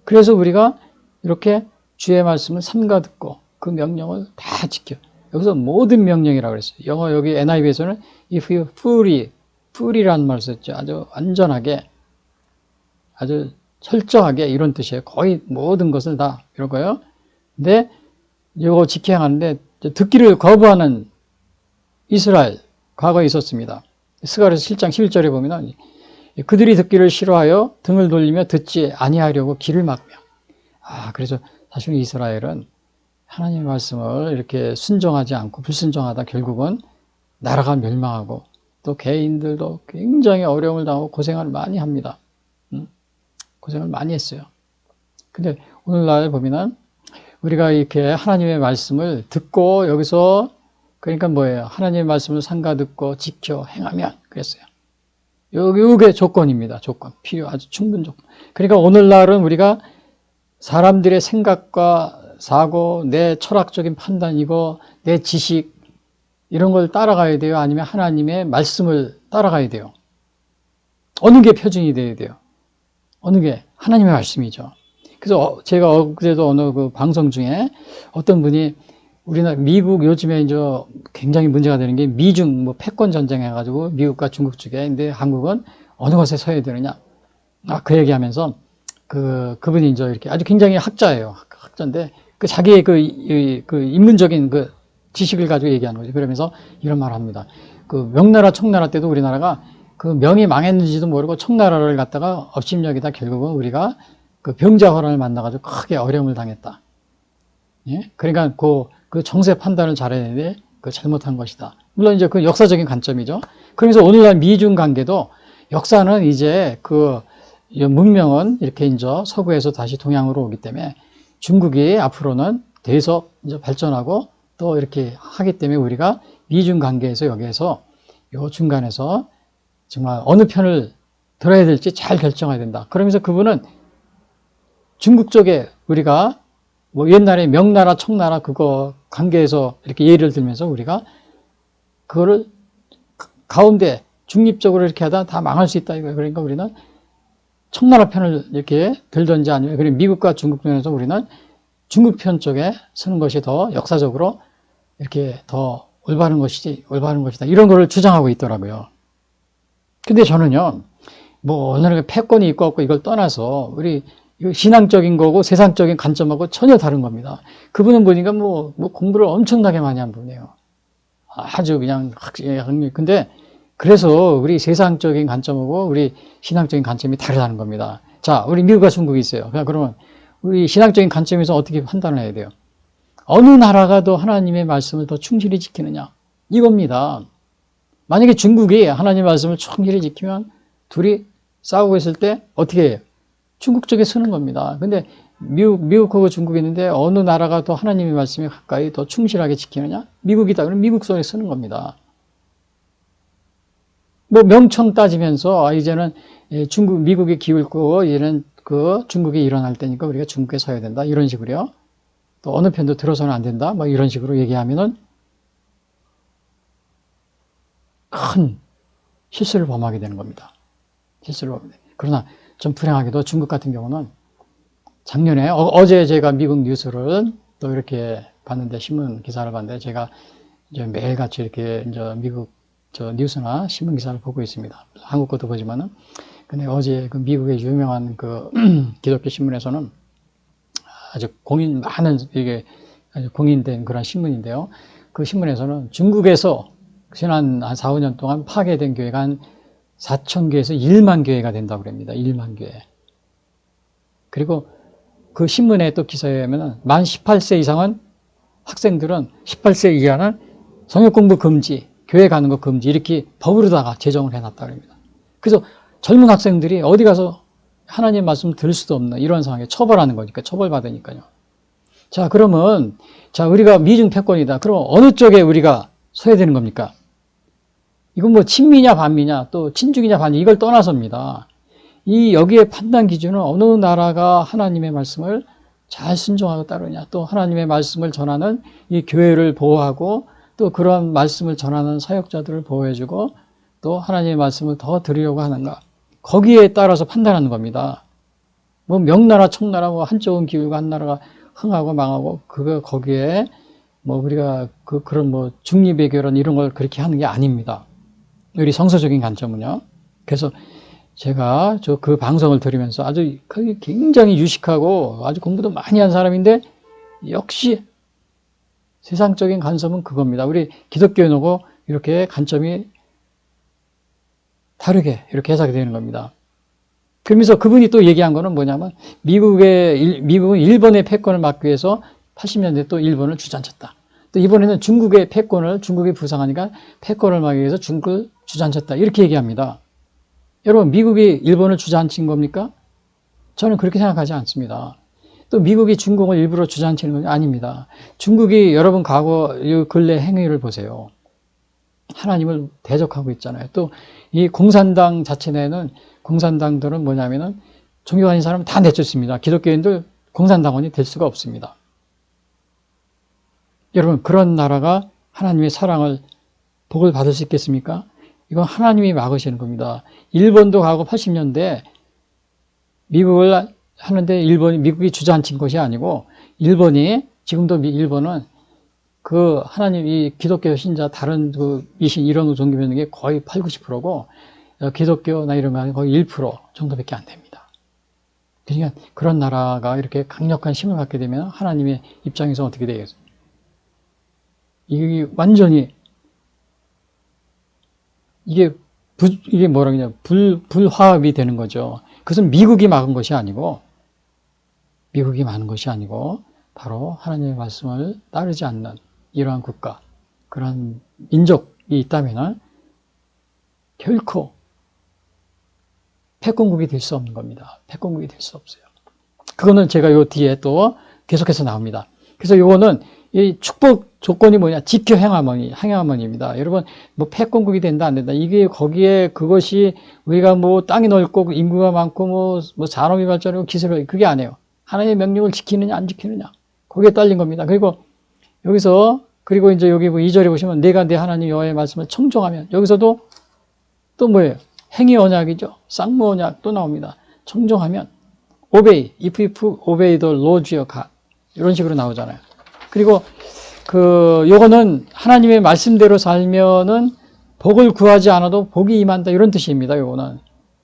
그래서 우리가 이렇게 주의 말씀을 삼가 듣고 그 명령을 다 지켜. 여기서 모든 명령이라고 그랬어요. 영어 여기 NIV에서는 if you fully라는 말을 썼죠. 아주 완전하게, 아주 철저하게 이런 뜻이에요. 거의 모든 것을 다 이런 거예요. 근데 이거 지켜야 하는데 듣기를 거부하는 이스라엘 과거에 있었습니다. 스가랴서 7장 11절에 보면 그들이 듣기를 싫어하여 등을 돌리며 듣지 아니하려고 귀를 막며. 그래서 사실 이스라엘은 하나님의 말씀을 이렇게 순종하지 않고 불순종하다 결국은 나라가 멸망하고 또 개인들도 굉장히 어려움을 당하고 고생을 많이 합니다. 고생을 많이 했어요. 근데 오늘날 보면은 우리가 이렇게 하나님의 말씀을 듣고 여기서 그러니까 뭐예요? 하나님의 말씀을 삼가 듣고 지켜 행하면 그랬어요. 이게 조건입니다. 조건. 필요 아주 충분 조건. 그러니까 오늘날은 우리가 사람들의 생각과 사고, 내 철학적인 판단, 내 지식 이런 걸 따라가야 돼요? 아니면 하나님의 말씀을 따라가야 돼요? 어느 게 표준이 돼야 돼요? 어느 게? 하나님의 말씀이죠. 그래서 제가 어제도 어느 그 방송 중에 어떤 분이 우리나라, 미국 요즘에 이제 굉장히 문제가 되는 게 미중 뭐 패권 전쟁 해가지고 미국과 중국 쪽에, 근데 한국은 어느 것에 서야 되느냐. 그 얘기하면서 그분이 이제 이렇게 아주 굉장히 학자예요. 학자인데 자기의 그 인문적인 그 지식을 가지고 얘기하는 거죠. 그러면서 이런 말을 합니다. 그 명나라 청나라 때도 우리나라가 그 명이 망했는지도 모르고 청나라를 갖다가 업심여기다 결국은 우리가 그 병자호란을 만나가지고 크게 어려움을 당했다. 예? 그러니까 그 정세 판단을 잘해야 되는데 그 잘못한 것이다. 물론 이제 그 역사적인 관점이죠. 그래서 오늘날 미중 관계도 역사는 이제 문명은 이렇게 이제 서구에서 다시 동양으로 오기 때문에 중국이 앞으로는 계속 이제 발전하고 또 이렇게 하기 때문에 우리가 미중 관계에서 여기에서 요 중간에서 정말 어느 편을 들어야 될지 잘 결정해야 된다. 그러면서 그분은 중국 쪽에 우리가 뭐 옛날에 명나라, 청나라 그거 관계에서 이렇게 예를 들면서 우리가 그거를 가운데 중립적으로 이렇게 하다 다 망할 수 있다 이거예요. 그러니까 우리는 청나라 편을 이렇게 들든지 아니면 그리고 미국과 중국 편에서 우리는 중국 편 쪽에 서는 것이 더 역사적으로 이렇게 더 올바른 것이다. 이런 거를 주장하고 있더라고요. 근데 저는요, 뭐 어느 패권이 있고 없고 이걸 떠나서 우리 신앙적인 거고 세상적인 관점하고 전혀 다른 겁니다. 그분은 보니까 뭐 공부를 엄청나게 많이 한 분이에요. 아주 그냥 근데 그래서 우리 세상적인 관점하고 우리 신앙적인 관점이 다르다는 겁니다. 자, 우리 미국과 중국이 있어요. 그러면 우리 신앙적인 관점에서 어떻게 판단을 해야 돼요? 어느 나라가 더 하나님의 말씀을 더 충실히 지키느냐? 이겁니다. 만약에 중국이 하나님의 말씀을 충실히 지키면 둘이 싸우고 있을 때 어떻게 해요? 중국 쪽에 서는 겁니다. 근데 미국하고 중국이 있는데 어느 나라가 더 하나님의 말씀에 가까이 더 충실하게 지키느냐? 미국이다. 그럼 미국 손에 서는 겁니다. 뭐 명청 따지면서 이제는 미국이 기울고 이제는 중국이 일어날 때니까 우리가 중국에 서야 된다. 이런 식으로요. 또 어느 편도 들어서는 안 된다. 뭐 이런 식으로 얘기하면은 큰 실수를 범하게 되는 겁니다. 실수를 범하게. 그러나 좀 불행하게도 중국 같은 경우는 작년에 어제 제가 미국 뉴스를 또 이렇게 봤는데 신문 기사를 봤는데 제가 이제 매일같이 이렇게 이제 미국 뉴스나 신문 기사를 보고 있습니다. 한국 것도 보지만은 근데 어제 그 미국의 유명한 기독교 신문에서는 아주 이게 아주 공인된 그런 신문인데요. 그 신문에서는 중국에서 지난 한 4, 5년 동안 파괴된 교회가 한 4,000교에서 1만 교회가 된다고 그럽니다. 1만 교회. 그리고 그 신문에 또 기사에 보면 만 18세 이상은 학생들은 18세 이하는 성역 공부 금지, 교회 가는 거 금지 이렇게 법으로다가 제정을 해놨다고 합니다. 그래서 젊은 학생들이 어디 가서 하나님 말씀 들을 수도 없는 이런 상황에 처벌하는 거니까 처벌받으니까요. 자, 그러면 우리가 미중 패권이다. 그럼 어느 쪽에 우리가 서야 되는 겁니까? 이건 뭐 친미냐 반미냐 또 친중이냐 반미 이걸 떠나서입니다. 여기에 판단 기준은 어느 나라가 하나님의 말씀을 잘 순종하고 따르냐. 또 하나님의 말씀을 전하는 이 교회를 보호하고 또 그런 말씀을 전하는 사역자들을 보호해주고 또 하나님의 말씀을 더 들으려고 하는가. 거기에 따라서 판단하는 겁니다. 뭐 명나라 청나라 뭐 한쪽은 기울고 한 나라가 흥하고 망하고 거기에 뭐 우리가 그런 뭐 중립외교론 이런 걸 그렇게 하는 게 아닙니다. 우리 성서적인 관점은요. 그래서 제가 그 방송을 들으면서 아주 굉장히 유식하고 아주 공부도 많이 한 사람인데 역시 세상적인 관점은 그겁니다. 우리 기독교에 놓고 이렇게 관점이 다르게 이렇게 해석이 되는 겁니다. 그러면서 그분이 또 얘기한 거는 뭐냐면 미국은 일본의 패권을 막기 위해서 80년대 또 일본을 주저앉혔다. 또 이번에는 중국이 부상하니까 패권을 막기 위해서 중국을 주저앉혔다. 이렇게 얘기합니다. 여러분, 미국이 일본을 주저앉힌 겁니까? 저는 그렇게 생각하지 않습니다. 또 미국이 중국을 일부러 주저앉히는 건 아닙니다. 중국이 여러분 과거 근래 행위를 보세요. 하나님을 대적하고 있잖아요. 또 이 공산당 자체 내에는 공산당들은 뭐냐면은 종교 가진 사람은 다 내쫓습니다. 기독교인들 공산당원이 될 수가 없습니다. 여러분, 그런 나라가 하나님의 사랑을 복을 받을 수 있겠습니까? 이건 하나님이 막으시는 겁니다. 일본도 가고 80년대 미국을 하는데 미국이 주저앉힌 것이 아니고 지금도 일본은 그 하나님 이 기독교 신자 다른 그 미신 이런 종교 믿는 게 거의 80~90%고 기독교나 이런 거 거의 1% 정도밖에 안 됩니다. 그러니까 그런 나라가 이렇게 강력한 힘을 갖게 되면 하나님의 입장에서 어떻게 되겠어요? 이게 완전히 이게 뭐라 그러냐 불화합이 되는 거죠. 그것은 미국이 막은 것이 아니고 바로 하나님의 말씀을 따르지 않는 이러한 국가, 그런 민족이 있다면 결코 패권국이 될 수 없는 겁니다. 패권국이 될 수 없어요. 그거는 제가 요 뒤에 또 계속해서 나옵니다. 그래서 요거는 이 축복 조건이 뭐냐? 지켜 행하머니입니다. 여러분, 뭐 패권국이 된다, 안 된다. 이게 거기에 그것이 우리가 뭐 땅이 넓고 인구가 많고 뭐 산업이 발전하고 기술이 그게 아니에요. 하나님의 명령을 지키느냐, 안 지키느냐. 거기에 딸린 겁니다. 그리고 이제 여기 2절에 보시면 내가 내 하나님 여호와의 말씀을 청종하면 여기서도 또 뭐예요? 행위 언약이죠. 쌍무 언약 또 나옵니다. 청종하면 obey, if you obey the Lord your God 이런 식으로 나오잖아요. 그리고 요거는 하나님의 말씀대로 살면은 복을 구하지 않아도 복이 임한다 이런 뜻입니다. 요거는.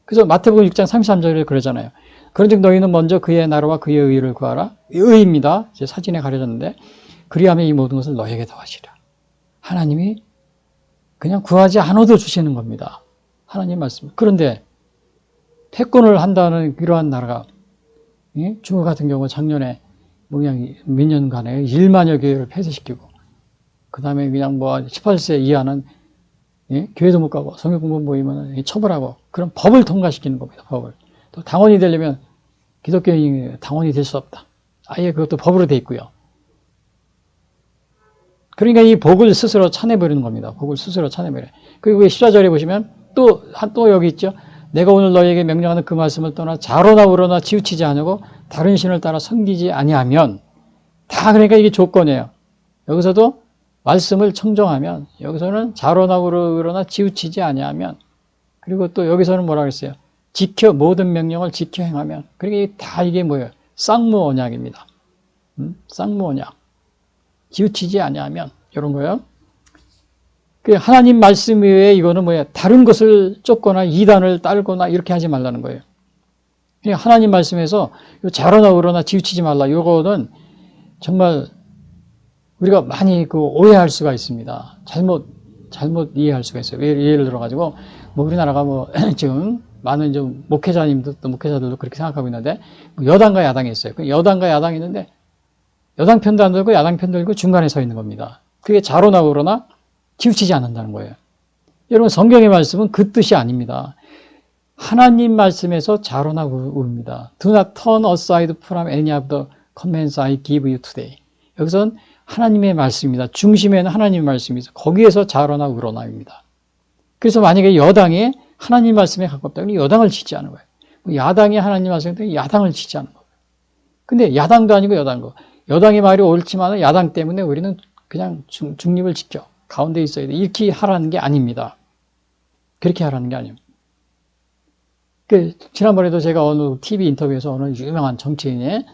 그래서 마태복음 6장 33절에 그러잖아요. 그런즉 너희는 먼저 그의 나라와 그의 의를 구하라. 의입니다. 제 사진에 가려졌는데 그리하면 이 모든 것을 너에게 더하시라. 하나님이 그냥 구하지 않아도 주시는 겁니다. 하나님 말씀. 그런데 패권을 한다는 이러한 나라가 중국 같은 경우 작년에 그냥 몇 년간에 1만여 교회를 폐쇄시키고 그 다음에 그냥 뭐 18세 이하는 교회도 못 가고 성경 공부 모이면 처벌하고 그런 법을 통과시키는 겁니다. 법을. 또 당원이 되려면 기독교인이 당원이 될 수 없다. 아예 그것도 법으로 돼 있고요. 그러니까 이 복을 스스로 차내버리는 겁니다. 복을 스스로 차내버려요. 그리고 14절에 보시면 또 여기 있죠. 내가 오늘 너희에게 명령하는 그 말씀을 떠나 자로나 우로나 치우치지 않으고 다른 신을 따라 섬기지 아니하면 다 그러니까 이게 조건이에요. 여기서도 말씀을 청정하면 여기서는 자로나 우로나 치우치지 아니하면 그리고 또 여기서는 뭐라 그랬어요? 모든 명령을 지켜 행하면 그러니까 다 이게 뭐예요? 쌍무 언약입니다. 쌍무 언약. 치우치지 아니하면 이런 거예요. 하나님 말씀 외에 이거는 뭐야? 다른 것을 쫓거나 이단을 따르거나 이렇게 하지 말라는 거예요. 하나님 말씀에서 자로나 우로나 치우치지 말라. 이거는 정말 우리가 많이 오해할 수가 있습니다. 잘못 이해할 수가 있어요. 예를 들어가지고 뭐 우리나라가 뭐 지금 많은 좀 목회자들도 그렇게 생각하고 있는데 여당과 야당이 있어요. 여당과 야당이 있는데 여당 편도 안 들고 야당 편도 들고 중간에 서 있는 겁니다. 그게 자로나 우로나 치우치지 않는다는 거예요. 여러분 성경의 말씀은 그 뜻이 아닙니다. 하나님 말씀에서 자로나 우릅니다. Do not turn aside from any of the commands I give you today. 여기서는 하나님의 말씀입니다. 중심에는 하나님의 말씀이 있어요. 거기에서 자로나 우로나입니다. 그래서 만약에 여당이 하나님 말씀에 가깝다. 그러면 여당을 지지하는 거예요. 야당이 하나님 말씀에 야당을 지지하는 거예요. 근데 야당도 아니고 여당도. 여당의 말이 옳지만 야당 때문에 우리는 그냥 중립을 지켜. 가운데 있어야 돼. 이렇게 하라는 게 아닙니다. 그렇게 하라는 게 아닙니다. 지난번에도 제가 어느 TV 인터뷰에서 어느 유명한 정치인이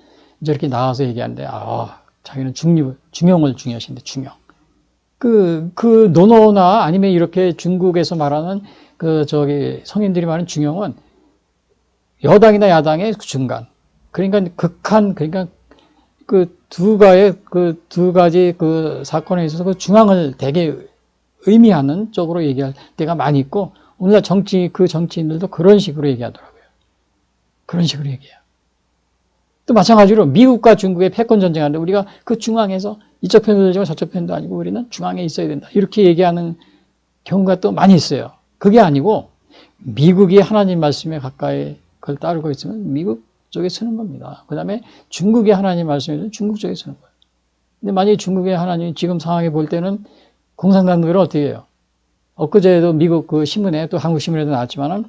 저렇게 나와서 얘기하는데, 자기는 중용을 중요하신데, 중용. 그 노노나 아니면 이렇게 중국에서 말하는 성인들이 말하는 중용은 여당이나 야당의 중간. 그러니까 극한, 그러니까 그 두 가지 사건에 있어서 그 중앙을 되게 의미하는 쪽으로 얘기할 때가 많이 있고, 오늘날 정치인들도 그런 식으로 얘기하더라고요. 그런 식으로 얘기해요. 또 마찬가지로 미국과 중국의 패권 전쟁하는데 우리가 그 중앙에서 이쪽 편도 들지만 저쪽 편도 아니고 우리는 중앙에 있어야 된다. 이렇게 얘기하는 경우가 또 많이 있어요. 그게 아니고 미국이 하나님 말씀에 가까이 그걸 따르고 있으면 미국 쪽에 서는 겁니다. 그 다음에 중국이 하나님 말씀에 중국 쪽에 서는 거예요. 근데 만약에 중국의 하나님이 지금 상황에 볼 때는 공산당들은 어떻게 해요? 엊그제도 미국 그 신문에 또 한국 신문에도 나왔지만은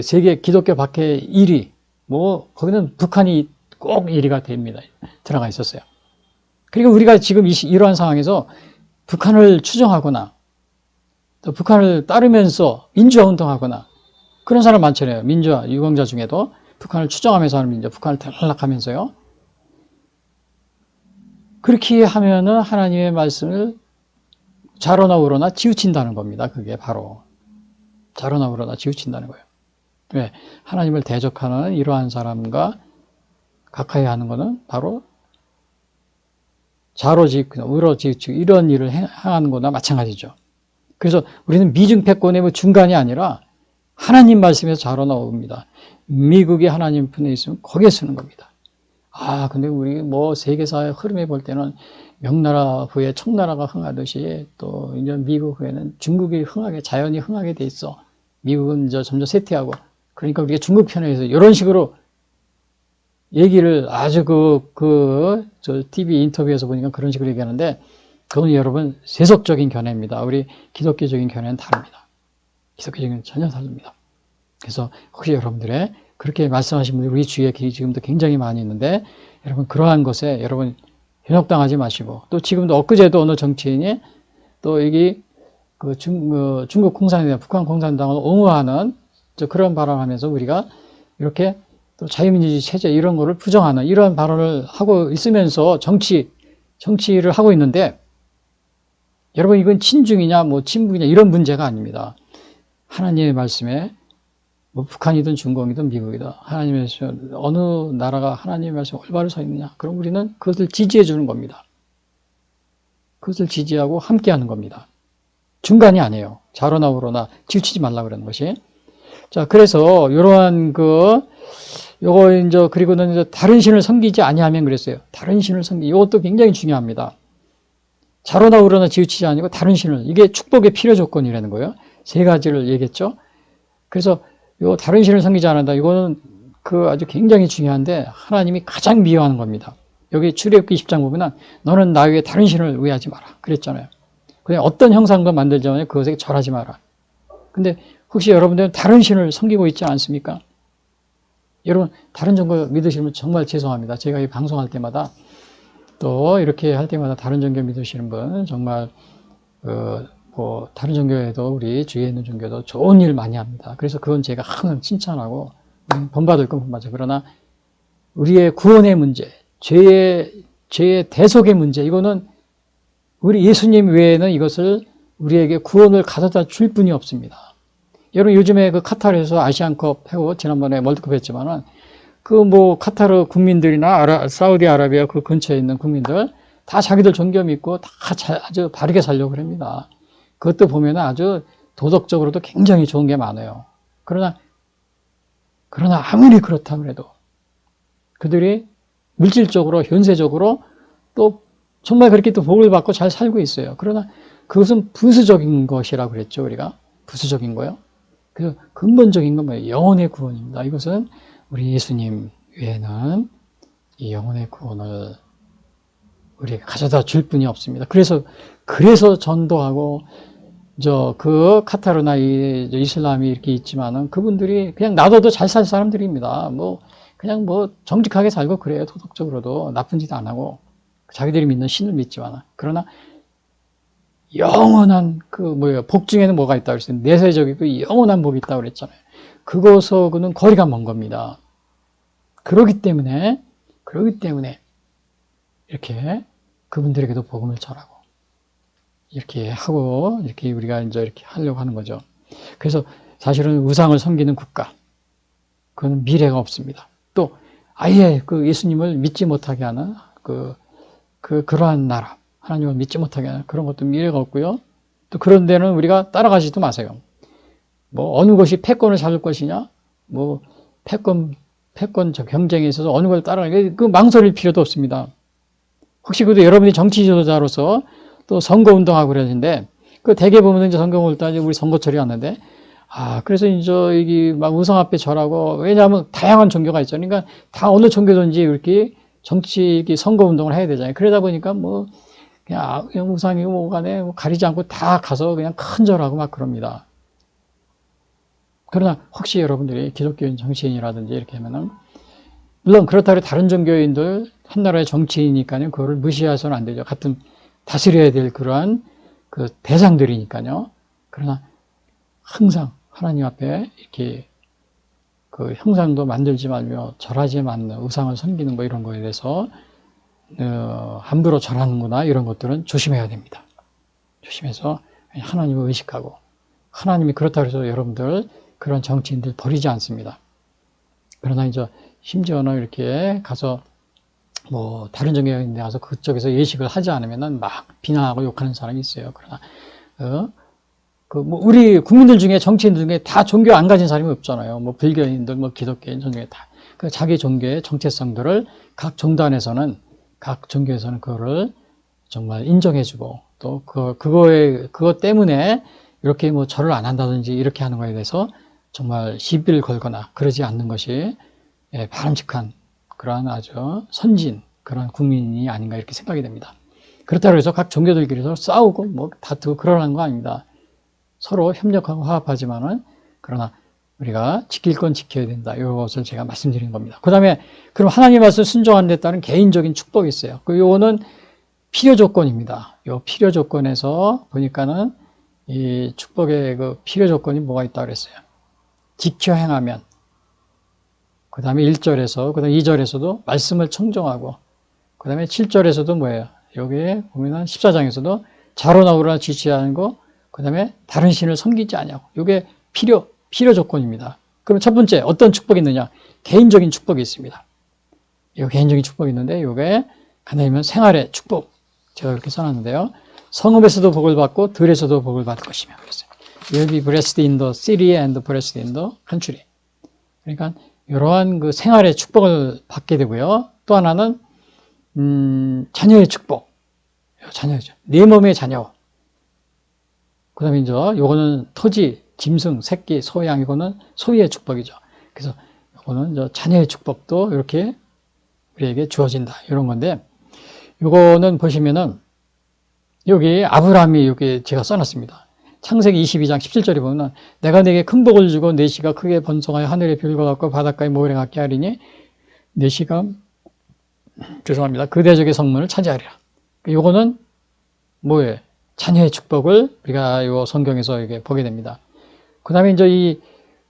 세계 기독교 박해 1위, 거기는 북한이 꼭 1위가 됩니다. 들어가 있었어요. 그리고 우리가 지금 이러한 상황에서 북한을 추종하거나 또 북한을 따르면서 민주화 운동하거나 그런 사람 많잖아요. 민주화 유공자 중에도 북한을 추종하면서 하는 민주화, 북한을 탈락하면서요. 그렇게 하면은 하나님의 말씀을 좌로나 우로나 치우친다는 겁니다. 그게 바로 좌로나 우로나 치우친다는 거예요. 왜? 하나님을 대적하는 이러한 사람과 가까이 하는 것은 바로 좌로 지우고 우로 지우고 이런 일을 행하는 거나 마찬가지죠. 그래서 우리는 미중패권의 중간이 아니라 하나님 말씀에서 좌로나 우로입니다. 미국이 하나님 편에 있으면 거기에 쓰는 겁니다. 근데 우리 세계사의 흐름에 볼 때는 명나라 후에 청나라가 흥하듯이 또 이제 미국 후에는 중국이 자연히 흥하게 돼 있어. 미국은 이제 점점 쇠퇴하고. 그러니까 우리가 중국 편에 있어. 이런 식으로 얘기를 아주 저 TV 인터뷰에서 보니까 그런 식으로 얘기하는데, 그건 여러분 세속적인 견해입니다. 우리 기독교적인 견해는 다릅니다. 기독교적인 견해는 전혀 다릅니다. 그래서 혹시 여러분들의 그렇게 말씀하신 분들이 우리 주위에 지금도 굉장히 많이 있는데, 여러분 그러한 것에 여러분 현혹당하지 마시고, 또 지금도 엊그제도 어느 정치인이 또 여기 중국 공산당, 북한 공산당을 옹호하는 그런 발언하면서 우리가 이렇게 또 자유민주주의 체제 이런 거를 부정하는 이런 발언을 하고 있으면서 정치를 하고 있는데, 여러분 이건 친중이냐 친북이냐 이런 문제가 아닙니다. 하나님의 말씀에 북한이든 중공이든 미국이든 하나님의 어느 나라가 하나님의 말씀에 올바로 서 있느냐, 그럼 우리는 그것을 지지해 주는 겁니다. 그것을 지지하고 함께하는 겁니다. 중간이 아니에요. 좌로나 우로나 치우치지 말라 그러는 것이. 자, 그래서 이러한 그리고는 이제 다른 신을 섬기지 아니하면 그랬어요. 다른 신을 이것도 굉장히 중요합니다. 좌로나 우로나 치우치지 아니고 다른 신을, 이게 축복의 필요 조건이라는 거예요. 세 가지를 얘기했죠. 그래서 요 다른 신을 섬기지 않는다. 이거는 아주 굉장히 중요한데 하나님이 가장 미워하는 겁니다. 여기 출애굽기 10장 보면은 너는 나 외에 다른 신을 의하지 마라 그랬잖아요. 그냥 어떤 형상도 만들지 않으면 그것에 절하지 마라. 근데 혹시 여러분들은 다른 신을 섬기고 있지 않습니까? 여러분 다른 종교 믿으시면 정말 죄송합니다. 제가 이 방송할 때마다 또 이렇게 할 때마다 다른 종교 믿으시는 분 정말 다른 종교에도 우리 주위에 있는 종교도 좋은 일 많이 합니다. 그래서 그건 제가 항상 칭찬하고 본받을 건 본받죠. 그러나 우리의 구원의 문제, 죄의 대속의 문제, 이거는 우리 예수님 외에는 이것을 우리에게 구원을 가져다 줄 분이 없습니다. 여러분 요즘에 카타르에서 아시안컵 하고 지난번에 월드컵 했지만은 카타르 국민들이나 사우디아라비아 그 근처에 있는 국민들 다 자기들 종교 믿고 다 아주 바르게 살려고 합니다. 그것도 보면 아주 도덕적으로도 굉장히 좋은 게 많아요. 그러나 아무리 그렇다고 해도 그들이 물질적으로, 현세적으로 또 정말 그렇게 또 복을 받고 잘 살고 있어요. 그러나 그것은 부수적인 것이라고 그랬죠, 우리가. 부수적인 거요. 그래서 근본적인 건 뭐예요? 영혼의 구원입니다. 이것은 우리 예수님 외에는 이 영혼의 구원을 우리에게 가져다 줄 분이 없습니다. 그래서 전도하고 카타르나 이슬람이 이렇게 있지만은 그분들이 그냥 놔둬도 잘 살 사람들입니다. 그냥 뭐 정직하게 살고 그래요. 도덕적으로도 나쁜 짓 안 하고 자기들이 믿는 신을 믿지만 그러나 영원한 복 중에는 뭐가 있다고 그랬어요. 내세적이고 영원한 복이 있다고 그랬잖아요. 그것하고는 거리가 먼 겁니다. 그러기 때문에 이렇게 그분들에게도 복음을 전하고 이렇게 하고 이렇게 우리가 이제 이렇게 하려고 하는 거죠. 그래서 사실은 우상을 섬기는 국가, 그건 미래가 없습니다. 또 아예 그 예수님을 믿지 못하게 하는 그러한 나라, 하나님을 믿지 못하게 하는 그런 것도 미래가 없고요. 또 그런 데는 우리가 따라가지도 마세요. 뭐 어느 것이 패권을 잡을 것이냐, 뭐 패권 경쟁에 있어서 어느 걸 따라가게 그 망설일 필요도 없습니다. 혹시 그래도 여러분이 정치 지도자로서 또 선거 운동하고 그러는데 그 대개 보면 이제 선거운동을 따지 우리 선거철이 왔는데 그래서 이제 이게 막 우상 앞에 절하고 왜냐하면 다양한 종교가 있죠. 그러니까 다 어느 종교든지 이렇게 정치 선거 운동을 해야 되잖아요. 그러다 보니까 뭐 그냥 우상이고 뭐간에 가리지 않고 다 가서 그냥 큰 절하고 막 그럽니다. 그러나 혹시 여러분들이 기독교인 정치인이라든지 이렇게 하면은 물론 그렇다고 다른 종교인들 한 나라의 정치인이니까요. 그거를 무시해서는 안 되죠. 같은 다스려야 될 그러한 그 대상들이니까요. 그러나 항상 하나님 앞에 이렇게 그 형상도 만들지 말며 절하지 않는 우상을 섬기는 거 이런 거에 대해서 함부로 절하는구나 이런 것들은 조심해야 됩니다. 조심해서 하나님을 의식하고 하나님이 그렇다고 해서 여러분들 그런 정치인들 버리지 않습니다. 그러나 이제 심지어는 이렇게 가서 뭐 다른 종교인데 가서 그쪽에서 예식을 하지 않으면은 막 비난하고 욕하는 사람이 있어요. 그러나 뭐 우리 국민들 중에 정치인들 중에 다 종교 안 가진 사람이 없잖아요. 뭐 불교인들, 뭐 기독교인, 종교인 다 자기 종교의 정체성들을 각 종단에서는 각 종교에서는 그거를 정말 인정해주고 또 그것 때문에 이렇게 뭐 절을 안 한다든지 이렇게 하는 거에 대해서 정말 시비를 걸거나 그러지 않는 것이 바람직한 그러한 아주 선진 그런 국민이 아닌가 이렇게 생각이 됩니다. 그렇다고 해서 각 종교들끼리서 싸우고 뭐 다투고 그러는 거 아닙니다. 서로 협력하고 화합하지만은 그러나 우리가 지킬 건 지켜야 된다. 이것을 제가 말씀드리는 겁니다. 그 다음에 그럼 하나님 말씀 순종하는 데 따른 개인적인 축복이 있어요. 요거는 필요 조건입니다. 요 필요 조건에서 보니까는 이 축복의 그 필요 조건이 뭐가 있다고 그랬어요. 지켜 행하면 그 다음에 1절에서 그 다음에 2절에서도 말씀을 청종하고 그 다음에 7절에서도 뭐예요. 여기에 보면은 14장에서도 자로나오라 지시하는 거 그 다음에 다른 신을 섬기지 아니하고 이게 필요 조건입니다. 그럼 첫 번째 어떤 축복이 있느냐? 개인적인 축복이 있습니다. 이 개인적인 축복이 있는데 이게 간단히면 생활의 축복 제가 그렇게 써놨는데요. 성읍에서도 복을 받고 들에서도 복을 받을 것이며 그랬어요. You'll be blessed in the city and blessed in the country. 그러니까 이러한 그 생활의 축복을 받게 되고요. 또 하나는 자녀의 축복. 자녀죠. 내 몸의 자녀. 그 다음에 이제 요거는 토지, 짐승, 새끼, 소양 이거는 소유의 축복이죠. 그래서 요거는 이제 자녀의 축복도 이렇게 우리에게 주어진다. 이런 건데 요거는 보시면은 여기 아브라함이 여기 제가 써놨습니다. 창세기 22장 17절에 보면 내가 내게 큰 복을 주고 내 씨가 크게 번성하여 하늘의 별과 같고 바닷가의 모래 같게 하리니 내 씨가 죄송합니다. 그 대적의 성문을 차지하리라. 요거는 뭐예요? 자녀의 축복을 우리가 요 성경에서 이게 보게 됩니다. 그 다음에 이제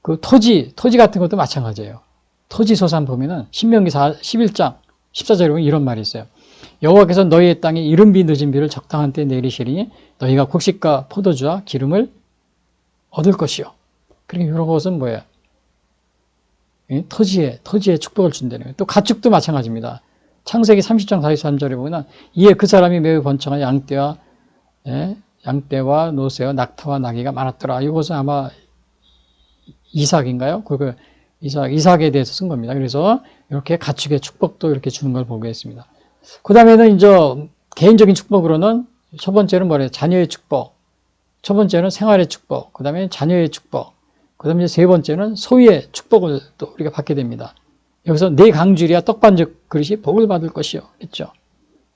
그 토지 같은 것도 마찬가지예요. 토지 소산 보면은 신명기 11장 14절에 보면 이런 말이 있어요. 여호와께서 너희의 땅에 이른 비 늦은 비를 적당한 때에 내리시리니 너희가 곡식과 포도주와 기름을 얻을 것이요. 그러니까 이런 것은 뭐예요? 토지에 축복을 준다는 거예요. 또 가축도 마찬가지입니다. 창세기 30장 43절에 보면 이에 그 사람이 매우 번창한 양떼와 노새와 낙타와 나귀가 많았더라. 이것은 아마 이삭인가요? 이삭에 대해서 쓴 겁니다. 그래서 이렇게 가축의 축복도 이렇게 주는 걸 보겠습니다. 그 다음에는 이제 개인적인 축복으로는 첫 번째는 뭐래요? 자녀의 축복. 첫 번째는 생활의 축복. 그 다음에 자녀의 축복. 그 다음에 세 번째는 소유의 축복을 또 우리가 받게 됩니다. 여기서 네 강줄이야 떡반죽 그릇이 복을 받을 것이요. 했죠.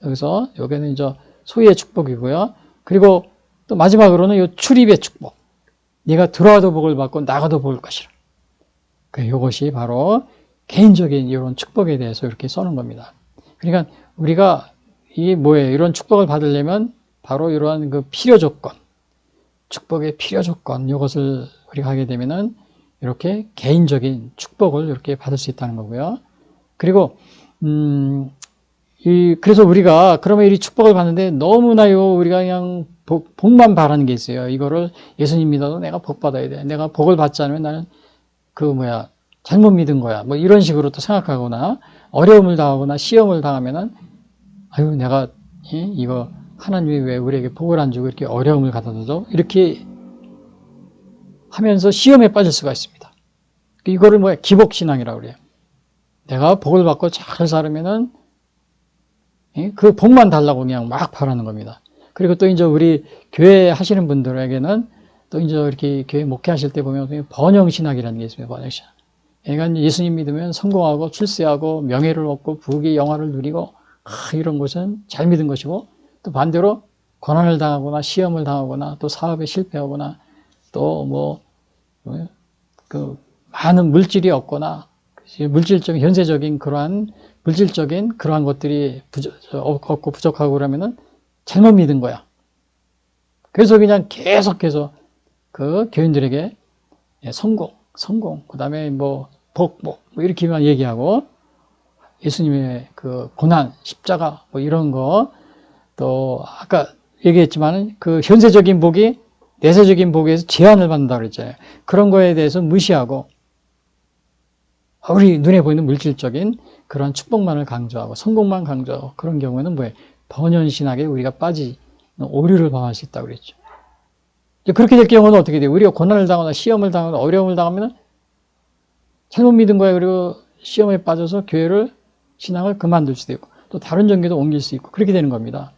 여기서 여기는 이제 소유의 축복이고요. 그리고 또 마지막으로는 이 출입의 축복. 네가 들어와도 복을 받고 나가도 복을 것이라. 이것이 바로 개인적인 이런 축복에 대해서 이렇게 써는 겁니다. 그러니까 우리가 이게 뭐예요? 이런 축복을 받으려면 바로 이러한 그 필요 조건, 축복의 필요 조건, 이것을 우리가 하게 되면은 이렇게 개인적인 축복을 이렇게 받을 수 있다는 거고요. 그리고, 그래서 우리가 그러면 이 축복을 받는데 너무나요, 우리가 그냥 복만 바라는 게 있어요. 이거를 예수님 믿어도 내가 복 받아야 돼. 내가 복을 받지 않으면 나는 잘못 믿은 거야. 뭐 이런 식으로 또 생각하거나, 어려움을 당하거나 시험을 당하면은, 아유, 내가, 이거 하나님이 왜 우리에게 복을 안 주고 이렇게 어려움을 갖다 줘? 이렇게 하면서 시험에 빠질 수가 있습니다. 이거를 기복신앙이라고 그래요. 내가 복을 받고 잘 살으면은 그 복만 달라고 그냥 막 바라는 겁니다. 그리고 또 이제 우리 교회 하시는 분들에게는 또 이제 이렇게 교회 목회하실 때 보면 번영신학이라는 게 있습니다. 번영신학. 그러니까 예수님 믿으면 성공하고 출세하고 명예를 얻고 부귀 영화를 누리고 이런 것은 잘 믿은 것이고, 또 반대로 고난을 당하거나 시험을 당하거나 또 사업에 실패하거나 또 많은 물질이 없거나 물질적인 현세적인 그러한 물질적인 그러한 것들이 없고 부족하고 그러면은 잘못 믿은 거야. 그래서 그냥 계속해서 그 교인들에게 성공, 그 다음에 복, 이렇게만 얘기하고, 예수님의 그 고난, 십자가, 이런 거, 또, 아까 얘기했지만, 그 현세적인 복이 내세적인 복에서 제한을 받는다고 그랬잖아요. 그런 거에 대해서 무시하고, 우리 눈에 보이는 물질적인 그런 축복만을 강조하고, 성공만 강조하고, 그런 경우에는 번연신학에 우리가 오류를 범할 수 있다고 그랬죠. 그렇게 될 경우는 어떻게 돼요? 우리가 고난을 당하거나 시험을 당하거나 어려움을 당하면 잘못 믿은 거예요. 그리고 시험에 빠져서 신앙을 그만둘 수도 있고, 또 다른 종교도 옮길 수 있고, 그렇게 되는 겁니다.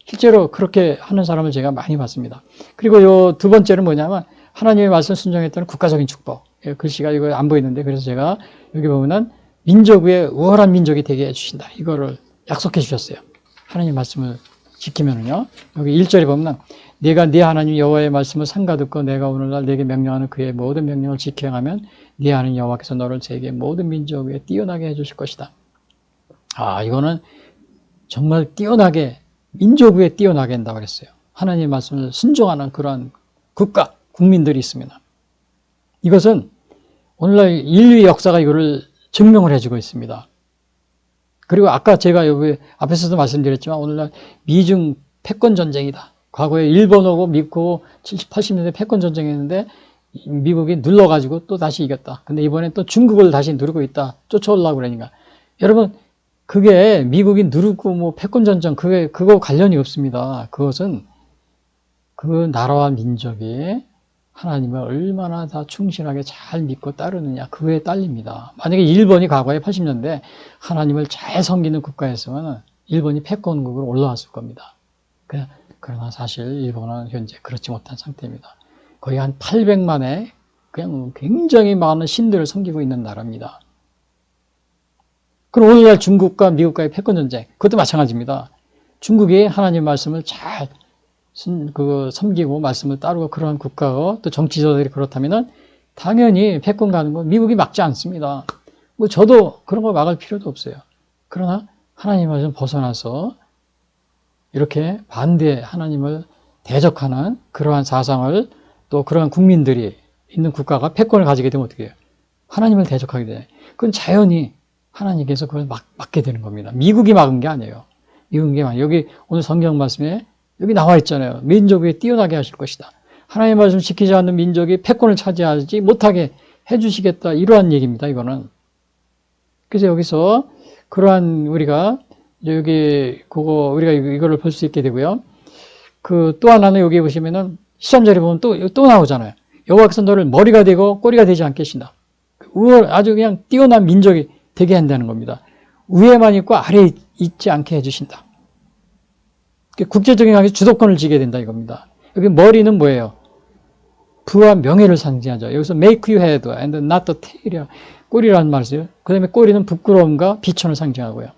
실제로 그렇게 하는 사람을 제가 많이 봤습니다. 그리고 요 두 번째는 뭐냐면, 하나님의 말씀 순종했다는 국가적인 축복. 글씨가 이거 안 보이는데, 그래서 제가 여기 보면은 민족 위에 우월한 민족이 되게 해주신다. 이거를 약속해 주셨어요. 하나님의 말씀을 지키면은요. 여기 1절에 보면, 내가 네 하나님 여호와의 말씀을 삼가 듣고 내가 오늘날 네게 명령하는 그의 모든 명령을 지켜 행하면 네 하나님 여호와께서 너를 세계 모든 민족 위에 뛰어나게 해주실 것이다. 이거는 정말 뛰어나게, 민족 위에 뛰어나게 한다고 그랬어요. 하나님의 말씀을 순종하는 그러한 국민들이 있습니다. 이것은 오늘날 인류의 역사가 이거를 증명을 해주고 있습니다. 그리고 아까 제가 여기 앞에서도 말씀드렸지만 오늘날 미중 패권 전쟁이다. 과거에 일본하고 미국하고 70, 80년대 패권 전쟁했는데 미국이 눌러가지고 또 다시 이겼다. 근데 이번엔 또 중국을 다시 누르고 있다. 쫓아오려고 그러니까. 여러분, 그게 미국이 누르고 패권 전쟁, 그거 관련이 없습니다. 그것은 그 나라와 민족이 하나님을 얼마나 다 충실하게 잘 믿고 따르느냐, 그거에 딸립니다. 만약에 일본이 과거에 80년대 하나님을 잘 섬기는 국가였으면 일본이 패권국으로 올라왔을 겁니다. 그러나 사실 일본은 현재 그렇지 못한 상태입니다. 거의 한 800만의 그냥 굉장히 많은 신들을 섬기고 있는 나라입니다. 그럼 오늘날 중국과 미국과의 패권전쟁, 그것도 마찬가지입니다. 중국이 하나님 말씀을 잘 섬기고 말씀을 따르고 그러한 국가고 또 정치자들이 그렇다면은 당연히 패권 가는 건 미국이 막지 않습니다. 저도 그런 거 막을 필요도 없어요. 그러나 하나님을 좀 벗어나서 이렇게 하나님을 대적하는 그러한 사상을 또 그러한 국민들이 있는 국가가 패권을 가지게 되면 어떻게 해요? 하나님을 대적하게 돼요. 그건 자연히 하나님께서 그걸 막게 되는 겁니다. 미국이 막은 게 아니에요. 여기 오늘 성경 말씀에 여기 나와 있잖아요. 민족 위에 뛰어나게 하실 것이다. 하나님의 말씀을 지키지 않는 민족이 패권을 차지하지 못하게 해주시겠다. 이러한 얘기입니다. 이거는. 그래서 여기서 그러한 우리가 우리가 이거를 볼 수 있게 되고요. 또 하나는 여기 보시면은 13절에 보면 또 나오잖아요. 여호와께서 너를 머리가 되고 꼬리가 되지 않게 하신다. 아주 그냥 뛰어난 민족이 되게 한다는 겁니다. 위에만 있고 아래에 있지 않게 해주신다. 국제적인 관계에서 주도권을 쥐게 된다 이겁니다. 여기 머리는 뭐예요? 부와 명예를 상징하죠. 여기서 make you head and not the tail. 꼬리라는 말이에요. 그 다음에 꼬리는 부끄러움과 비천을 상징하고요.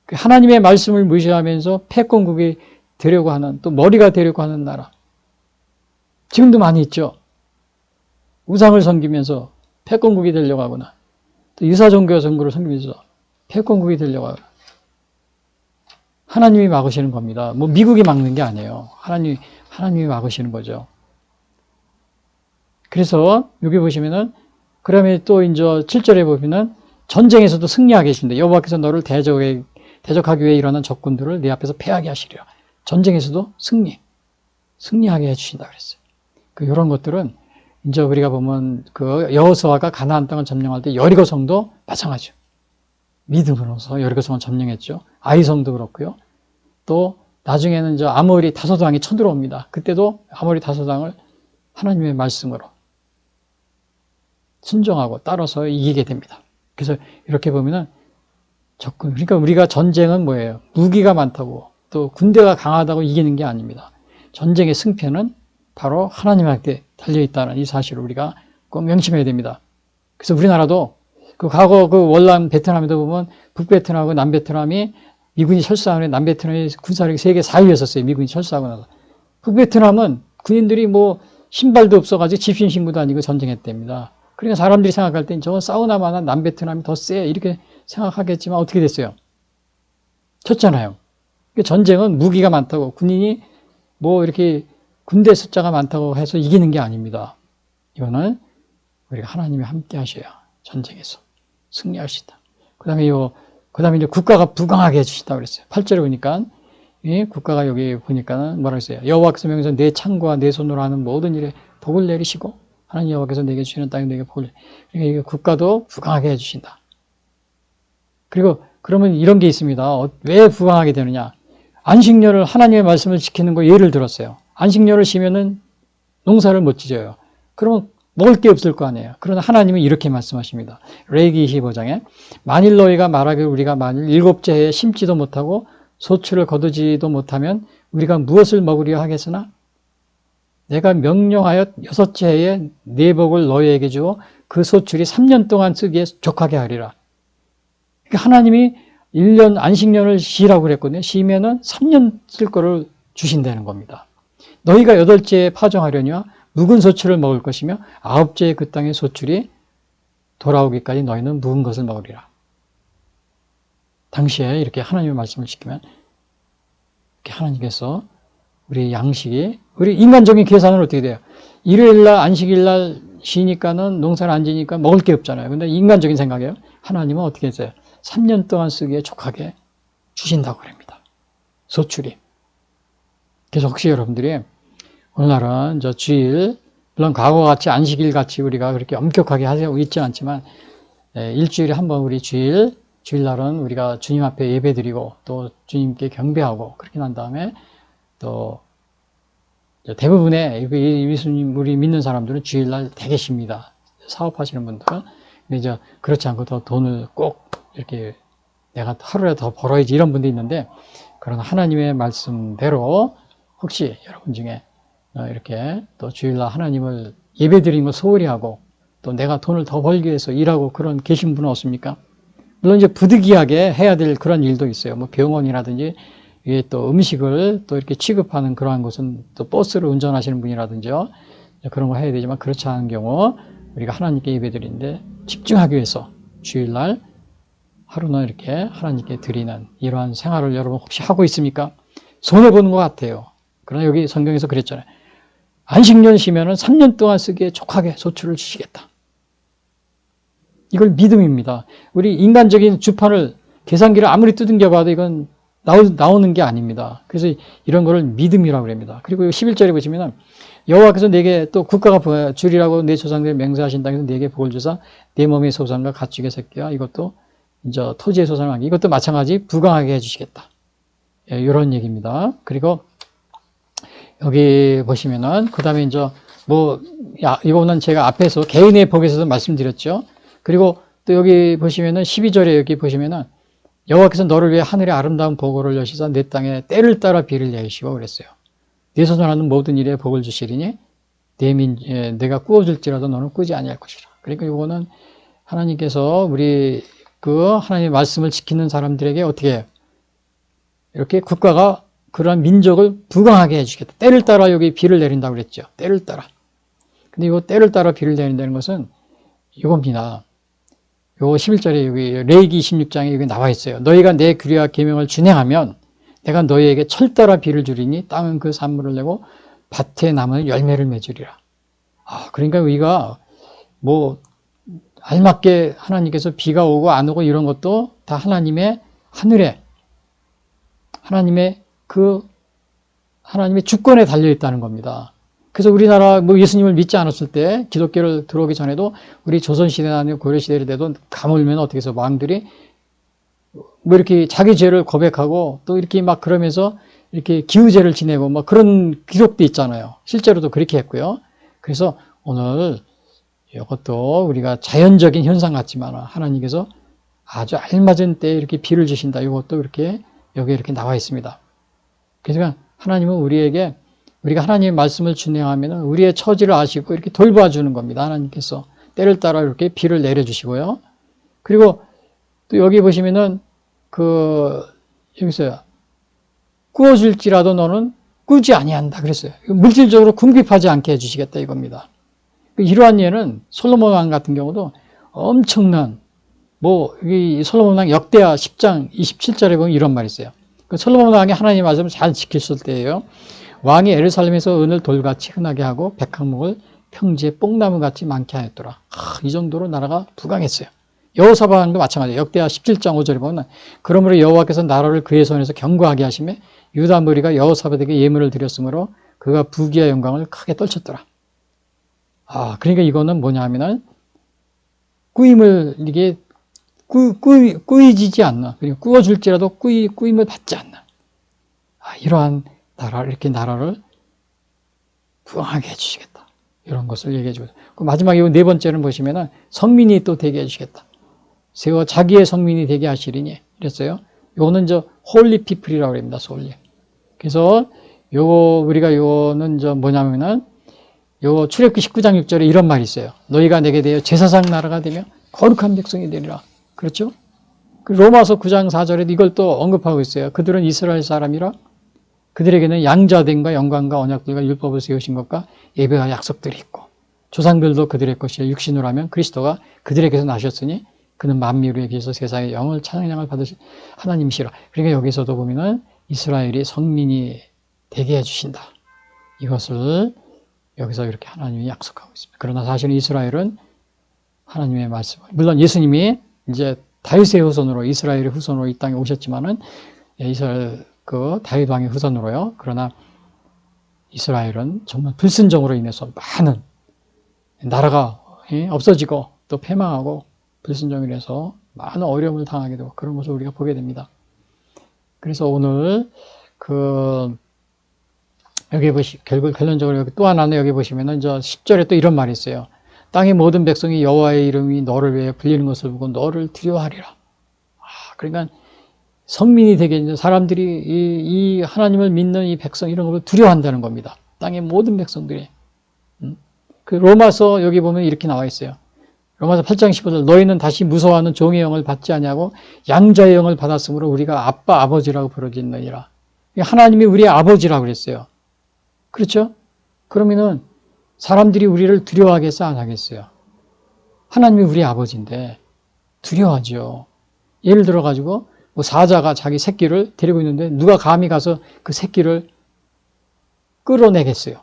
하나님의 말씀을 무시하면서 패권국이 되려고 하는, 또 머리가 되려고 하는 나라. 지금도 많이 있죠. 우상을 섬기면서 패권국이 되려고 하거나 또 유사종교 선거를 섬기면서 패권국이 되려고 하고 하나님이 막으시는 겁니다. 뭐 미국이 막는 게 아니에요. 하나님이 막으시는 거죠. 그래서 여기 보시면은 그러면 또 이제 7절에 보면은 전쟁에서도 승리하게 해주신다. 여호와께서 너를 대적하기 위해 일어난 적군들을 네 앞에서 패하게 하시리라. 전쟁에서도 승리하게 해주신다 그랬어요. 이런 것들은 이제 우리가 보면 여호수아가 가나안 땅을 점령할 때 여리고 성도 마찬가지죠. 믿음으로서 여리고 성을 점령했죠. 아이성도 그렇고요. 또 나중에는 이제 아모리 다소당이 쳐들어옵니다. 그때도 아모리 다소당을 하나님의 말씀으로 순종하고 따라서 이기게 됩니다. 그래서 이렇게 보면은 그러니까 우리가 전쟁은 뭐예요? 무기가 많다고 또 군대가 강하다고 이기는 게 아닙니다. 전쟁의 승패는 바로 하나님한테 달려있다는 이 사실을 우리가 꼭 명심해야 됩니다. 그래서 우리나라도 과거 월남 베트남에도 보면 북베트남하고 남베트남이 미군이 철수하는 남베트남이 군사력이 세계 4위였었어요. 미군이 철수하고 나서. 북베트남은 군인들이 뭐 신발도 없어가지고 집신신구도 아니고 전쟁했답니다. 그러니까 사람들이 생각할 땐 저건 사우나만한 남베트남이 더 세 이렇게 생각하겠지만 어떻게 됐어요? 졌잖아요. 전쟁은 무기가 많다고 군인이 뭐 이렇게 군대 숫자가 많다고 해서 이기는 게 아닙니다. 이거는 우리가 하나님이 함께 하셔야 전쟁에서 승리할 수 있다. 그 다음에 이제 국가가 부강하게 해주신다고 그랬어요. 8절에 보니까, 이 국가가 여기 보니까는 뭐라 했어요? 여호와께서 명해서 내 창과 내 손으로 하는 모든 일에 복을 내리시고, 하나님 여호와께서 내게 주시는 땅에 내게 복을 그러니까 국가도 부강하게 해주신다. 그리고 그러면 이런 게 있습니다. 왜 부강하게 되느냐? 안식년을 하나님의 말씀을 지키는 거 예를 들었어요. 안식년을 쉬면은 농사를 못 지어요. 그러면 먹을 게 없을 거 아니에요. 그러나 하나님은 이렇게 말씀하십니다. 레위기 25장에 만일 너희가 말하기를 우리가 만일 7째 해에 심지도 못하고 소출을 거두지도 못하면 우리가 무엇을 먹으려 하겠으나 내가 명령하여 6째 해에 네 복을 너희에게 주어 그 소출이 3년 동안 쓰기에 족하게 하리라. 그러니까 하나님이 1년 안식년을 쉬라고 그랬거든요. 쉬면은 3년 쓸 거를 주신다는 겁니다. 너희가 8째에 파종하려니와 묵은 소출을 먹을 것이며 9째에 그 땅의 소출이 돌아오기까지 너희는 묵은 것을 먹으리라. 당시에 이렇게 하나님의 말씀을 지키면 이렇게 하나님께서 우리 양식이 우리 인간적인 계산은 어떻게 돼요? 일요일날 안식일날 쉬니까는 농사를 안 지니까 먹을 게 없잖아요. 근데 인간적인 생각이에요. 하나님은 어떻게 했어요? 3년 동안 쓰기에 족하게 주신다고 그럽니다. 소출이. 그래서 혹시 여러분들이 오늘날은 저 주일, 물론 과거와 같이 안식일 같이 우리가 그렇게 엄격하게 하고 있지는 않지만, 일주일에 한 번 우리 주일날은 우리가 주님 앞에 예배 드리고 또 주님께 경배하고 그렇게 난 다음에 또 대부분의 우리 믿는 사람들은 주일날 되게 쉽니다. 사업하시는 분들은. 근데 이제 그렇지 않고 더 돈을 꼭 이렇게 내가 하루에 더 벌어야지 이런 분도 있는데, 그러나 하나님의 말씀대로 혹시 여러분 중에 이렇게 또 주일날 하나님을 예배드리는 걸 소홀히 하고 또 내가 돈을 더 벌기 위해서 일하고 그런 계신 분은 없습니까? 물론 이제 부득이하게 해야 될 그런 일도 있어요. 뭐 병원이라든지 이게 또 음식을 또 이렇게 취급하는 그러한 것은 또 버스를 운전하시는 분이라든지요. 그런 거 해야 되지만 그렇지 않은 경우 우리가 하나님께 예배드리는데 집중하기 위해서 주일날 하루는 이렇게 하나님께 드리는 이러한 생활을 여러분 혹시 하고 있습니까? 손해보는 것 같아요. 그러나 여기 성경에서 그랬잖아요. 안식년 쉬면은 3년 동안 쓰기에 족하게 소출을 주시겠다. 이걸 믿음입니다. 우리 인간적인 주판을 계산기를 아무리 두들겨 봐도 이건 나오는 게 아닙니다. 그래서 이런 거를 믿음이라고 그럽니다. 그리고 11절에 보시면은 여호와께서 내게 또 국가가 주리라고 내 조상들의 맹세하신 땅에서 내게 복을 주사 내 몸의 소산과 가축의 새끼와 이것도 이제 토지의 소산을 이것도 마찬가지 부강하게 해주시겠다. 예, 이런 얘기입니다. 그리고 여기 보시면은 그 다음에 이제 이거는 제가 앞에서 개인의 복에서도 말씀드렸죠. 그리고 또 여기 보시면은 12절에 여기 보시면은 여호와께서 너를 위해 하늘의 아름다운 보고를 여시사 내 땅에 때를 따라 비를 내리시고 그랬어요. 네 손으로 하는 모든 일에 복을 주시리니 내가 꾸어줄지라도 너는 꾸지 아니할 것이라. 그러니까 이거는 하나님께서 우리 하나님의 말씀을 지키는 사람들에게 어떻게 해요? 이렇게 국가가 그러한 민족을 부강하게 해주겠다. 때를 따라 여기 비를 내린다고 그랬죠. 때를 따라. 근데 이거 때를 따라 비를 내린다는 것은 이겁니다. 요 11절에 여기 레위기 26장에 여기 나와 있어요. 너희가 내 규례와 계명을 준행하면 내가 너희에게 철따라 비를 주리니 땅은 그 산물을 내고 밭에 나무는 열매를 맺으리라. 그러니까 우리가 뭐 알맞게 하나님께서 비가 오고 안 오고 이런 것도 다 하나님의 하늘에 하나님의 주권에 달려 있다는 겁니다. 그래서 우리나라 뭐 예수님을 믿지 않았을 때 기독교를 들어오기 전에도 우리 조선시대나 아니면 고려시대에도 가물면 어떻게 해서 왕들이 뭐 이렇게 자기 죄를 고백하고 또 이렇게 막 그러면서 이렇게 기우제를 지내고 뭐 그런 기록도 있잖아요. 실제로도 그렇게 했고요. 그래서 오늘 이것도 우리가 자연적인 현상 같지만 하나님께서 아주 알맞은 때에 이렇게 비를 주신다. 이것도 이렇게 여기에 이렇게 나와 있습니다. 그래서 하나님은 우리가 하나님의 말씀을 준행하면 우리의 처지를 아시고 이렇게 돌봐주는 겁니다. 하나님께서 때를 따라 이렇게 비를 내려주시고요. 그리고 또 여기 보시면은 여기서요. 구워줄지라도 너는 꾸지 아니한다 그랬어요. 물질적으로 궁핍하지 않게 해주시겠다 이겁니다. 이러한 예는 솔로몬 왕 같은 경우도 엄청난 이 솔로몬 왕 역대하 10장 27절에 보면 이런 말이 있어요. 솔로몬 왕이 하나님의 말씀을 잘 지켰을 때예요. 왕이 예루살렘에서 은을 돌같이 흔하게 하고 백항목을 평지에 뽕나무같이 많게 하였더라. 이 정도로 나라가 부강했어요. 여호사밧 왕도 마찬가지예요. 역대하 17장 5절에 보면 그러므로 여호와께서 나라를 그의 손에서 견고하게 하시매 유다 무리가 여호사밧에게 예물을 드렸으므로 그가 부귀와 영광을 크게 떨쳤더라. 그러니까 이거는 뭐냐 하면은 꾸임을 이게 꾸이지지 않나. 그리고 꾸어줄지라도 꾸임을 받지 않나. 이러한 나라를 부강하게 해주시겠다. 이런 것을 얘기해 주고. 마지막에 네 번째는 보시면은 성민이 또 되게 해주시겠다. 세워 자기의 성민이 되게 하시리니. 이랬어요. 요거는 홀리 피플이라고 합니다. 홀리. 그래서 우리는 뭐냐면은 출애굽기 19장 6절에 이런 말이 있어요. 너희가 내게 대하여 제사장 나라가 되며 거룩한 백성이 되리라. 그렇죠? 로마서 9장 4절에도 이걸 또 언급하고 있어요. 그들은 이스라엘 사람이라 그들에게는 양자됨과 영광과 언약들과 율법을 세우신 것과 예배와 약속들이 있고 조상들도 그들의 것이라 육신으로 하면 그리스도가 그들에게서 나셨으니 그는 만민을 위해서 세상의 영을 찬양을 받으신 하나님이시라. 그러니까 여기서도 보면은 이스라엘이 성민이 되게 해주신다. 이것을 여기서 이렇게 하나님이 약속하고 있습니다. 그러나 사실은 이스라엘은 하나님의 말씀, 물론 예수님이 이제 다윗의 후손으로 이스라엘의 후손으로 이 땅에 오셨지만은 이스라엘 다윗 왕의 후손으로요. 그러나 이스라엘은 정말 불순종으로 인해서 많은 나라가 없어지고 또 패망하고 불순종으로 인해서 많은 어려움을 당하게 되고 그런 것을 우리가 보게 됩니다. 그래서 오늘 여기 결국 결론적으로 여기 또 하나는 여기 보시면은 10절에 또 이런 말이 있어요. 땅의 모든 백성이 여호와의 이름이 너를 위해 불리는 것을 보고 너를 두려워하리라. 그러니까 성민이 되게 이제 사람들이 이 하나님을 믿는 이 백성 이런 걸 두려워한다는 겁니다. 땅의 모든 백성들이. 로마서 여기 보면 이렇게 나와 있어요. 로마서 8장 15절 너희는 다시 무서워하는 종의 영을 받지 아니하고 양자의 영을 받았으므로 우리가 아빠 아버지라고 부르짖느니라. 하나님이 우리의 아버지라고 그랬어요. 그렇죠? 그러면은 사람들이 우리를 두려워하겠어 안 하겠어요? 하나님이 우리의 아버지인데 두려워하죠. 예를 들어 가지고 사자가 자기 새끼를 데리고 있는데 누가 감히 가서 그 새끼를 끌어내겠어요?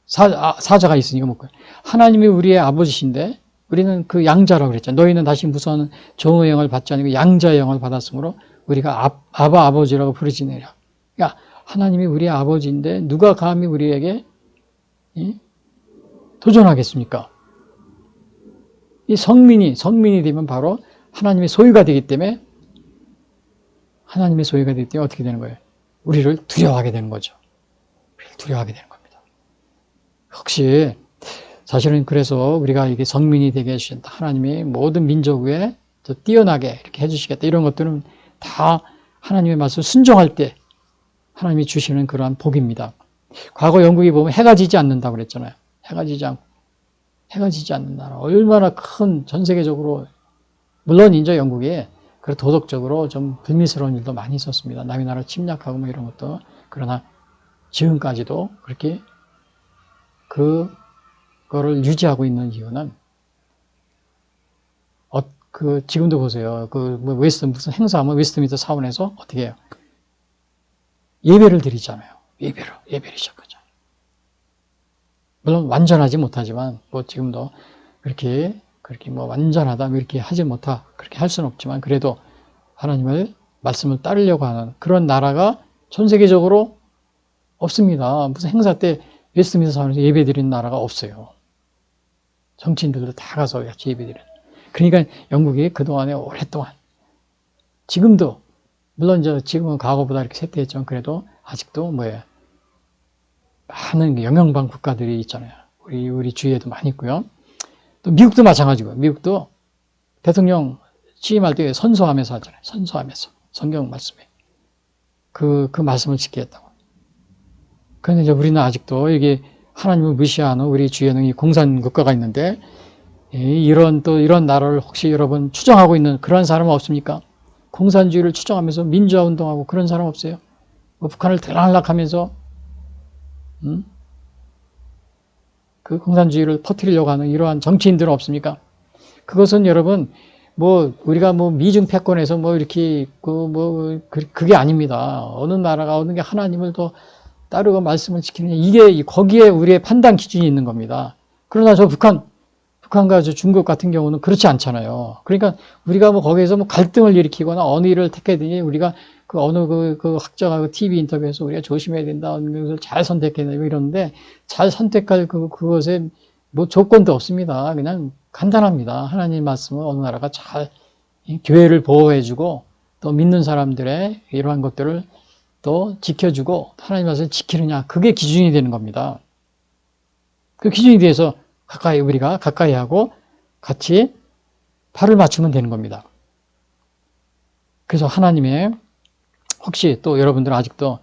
사자가 있으니까 못 가요. 하나님이 우리의 아버지신데 우리는 그 양자라고 그랬잖아요. 너희는 다시 무서운 종의 영을 받지 아니고 양자의 영을 받았으므로 우리가 아바 아버지라고 부르짖느니라. 그러니까 하나님이 우리의 아버지인데 누가 감히 우리에게 도전하겠습니까? 이 성민이 되면 바로 하나님의 소유가 되기 때문에 어떻게 되는 거예요? 우리를 두려워하게 되는 거죠. 우리를 두려워하게 되는 겁니다. 혹시 사실은 그래서 우리가 이게 성민이 되게 해주신다. 하나님이 모든 민족 위에 뛰어나게 이렇게 해주시겠다. 이런 것들은 다 하나님의 말씀을 순종할 때 하나님이 주시는 그러한 복입니다. 과거 영국이 보면 해가 지지 않는다고 그랬잖아요. 해가 지지 않는 나라. 얼마나 큰 전 세계적으로 물론 이제 영국이 도덕적으로 좀 불미스러운 일도 많이 있었습니다. 남의 나라를 침략하고 뭐 이런 것도. 그러나 지금까지도 그렇게 그거를 유지하고 있는 이유는 지금도 보세요. 뭐 무슨 행사하면 웨스트민스터 사원에서 어떻게 해요? 예배를 드리잖아요. 예배를 시작하죠. 물론 완전하지 못하지만, 뭐 지금도 그렇게 뭐 완전하다, 그렇게 그렇게 할 수는 없지만, 그래도 하나님을, 말씀을 따르려고 하는 그런 나라가 전 세계적으로 없습니다. 무슨 행사 때 웨스트민스터 사원에서 예배 드리는 나라가 없어요. 정치인들도 다 가서 같이 예배 드리는. 그러니까 영국이 그동안에 오랫동안, 지금도, 물론 지금은 과거보다 이렇게 쇠퇴했지만, 그래도 아직도 많은 영향방 국가들이 있잖아요. 우리 주위에도 많이 있고요. 또 미국도 마찬가지고요. 미국도 대통령 취임할 때 선서하면서 하잖아요. 선서하면서. 성경 말씀에. 그 말씀을 지키겠다고. 그런데 이제 우리는 아직도 이게 하나님을 무시하는 우리 주위에는 이 공산 국가가 있는데, 이런 나라를 혹시 여러분 추정하고 있는 그런 사람은 없습니까? 공산주의를 추정하면서 민주화 운동하고 그런 사람 없어요? 뭐 북한을 들락날락하면서 그 공산주의를 퍼뜨리려고 하는 이러한 정치인들은 없습니까? 그것은 여러분 우리가 미중 패권에서 이렇게 그게 아닙니다. 어느 나라가 어느 게 하나님을 더 따르고 말씀을 지키느냐, 이게 거기에 우리의 판단 기준이 있는 겁니다. 그러나 북한과 중국 같은 경우는 그렇지 않잖아요. 그러니까 우리가 거기에서 갈등을 일으키거나 어느 일을 택하든지 우리가 어느 학자가 TV 인터뷰에서 우리가 조심해야 된다, 어느 것을 잘 선택해야 된다 이러는데, 잘 선택할 그것에 조건도 없습니다. 그냥 간단합니다. 하나님 말씀은 어느 나라가 잘 교회를 보호해주고 또 믿는 사람들의 이러한 것들을 또 지켜주고 하나님 말씀을 지키느냐, 그게 기준이 되는 겁니다. 그 기준에 대해서 우리가 가까이 하고 같이 발을 맞추면 되는 겁니다. 그래서 하나님의, 혹시 또 여러분들 아직도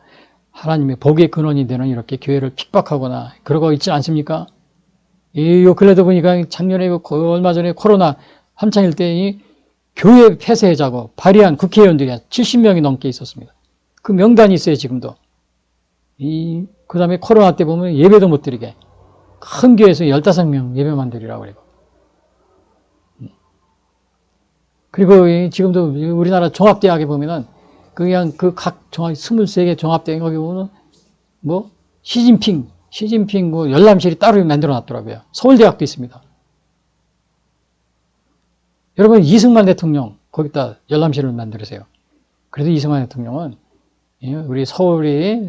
하나님의 복의 근원이 되는 이렇게 교회를 핍박하거나 그러고 있지 않습니까? 근래도 보니까 작년에 얼마 전에 코로나 한창일 때 이 교회 폐쇄자고 발의한 국회의원들이 70명이 넘게 있었습니다. 그 명단이 있어요, 지금도. 그 다음에 코로나 때 보면 예배도 못 드리게. 큰 교회에서 15명 예배만 드리라고 그래요. 그리고 지금도 우리나라 종합대학에 보면은 그냥 각 23개 종합대학에 거기 보면 시진핑 열람실이 따로 만들어 놨더라고요. 서울대학도 있습니다. 여러분, 이승만 대통령 거기다 열람실을 만들으세요. 그래도 이승만 대통령은 우리 서울이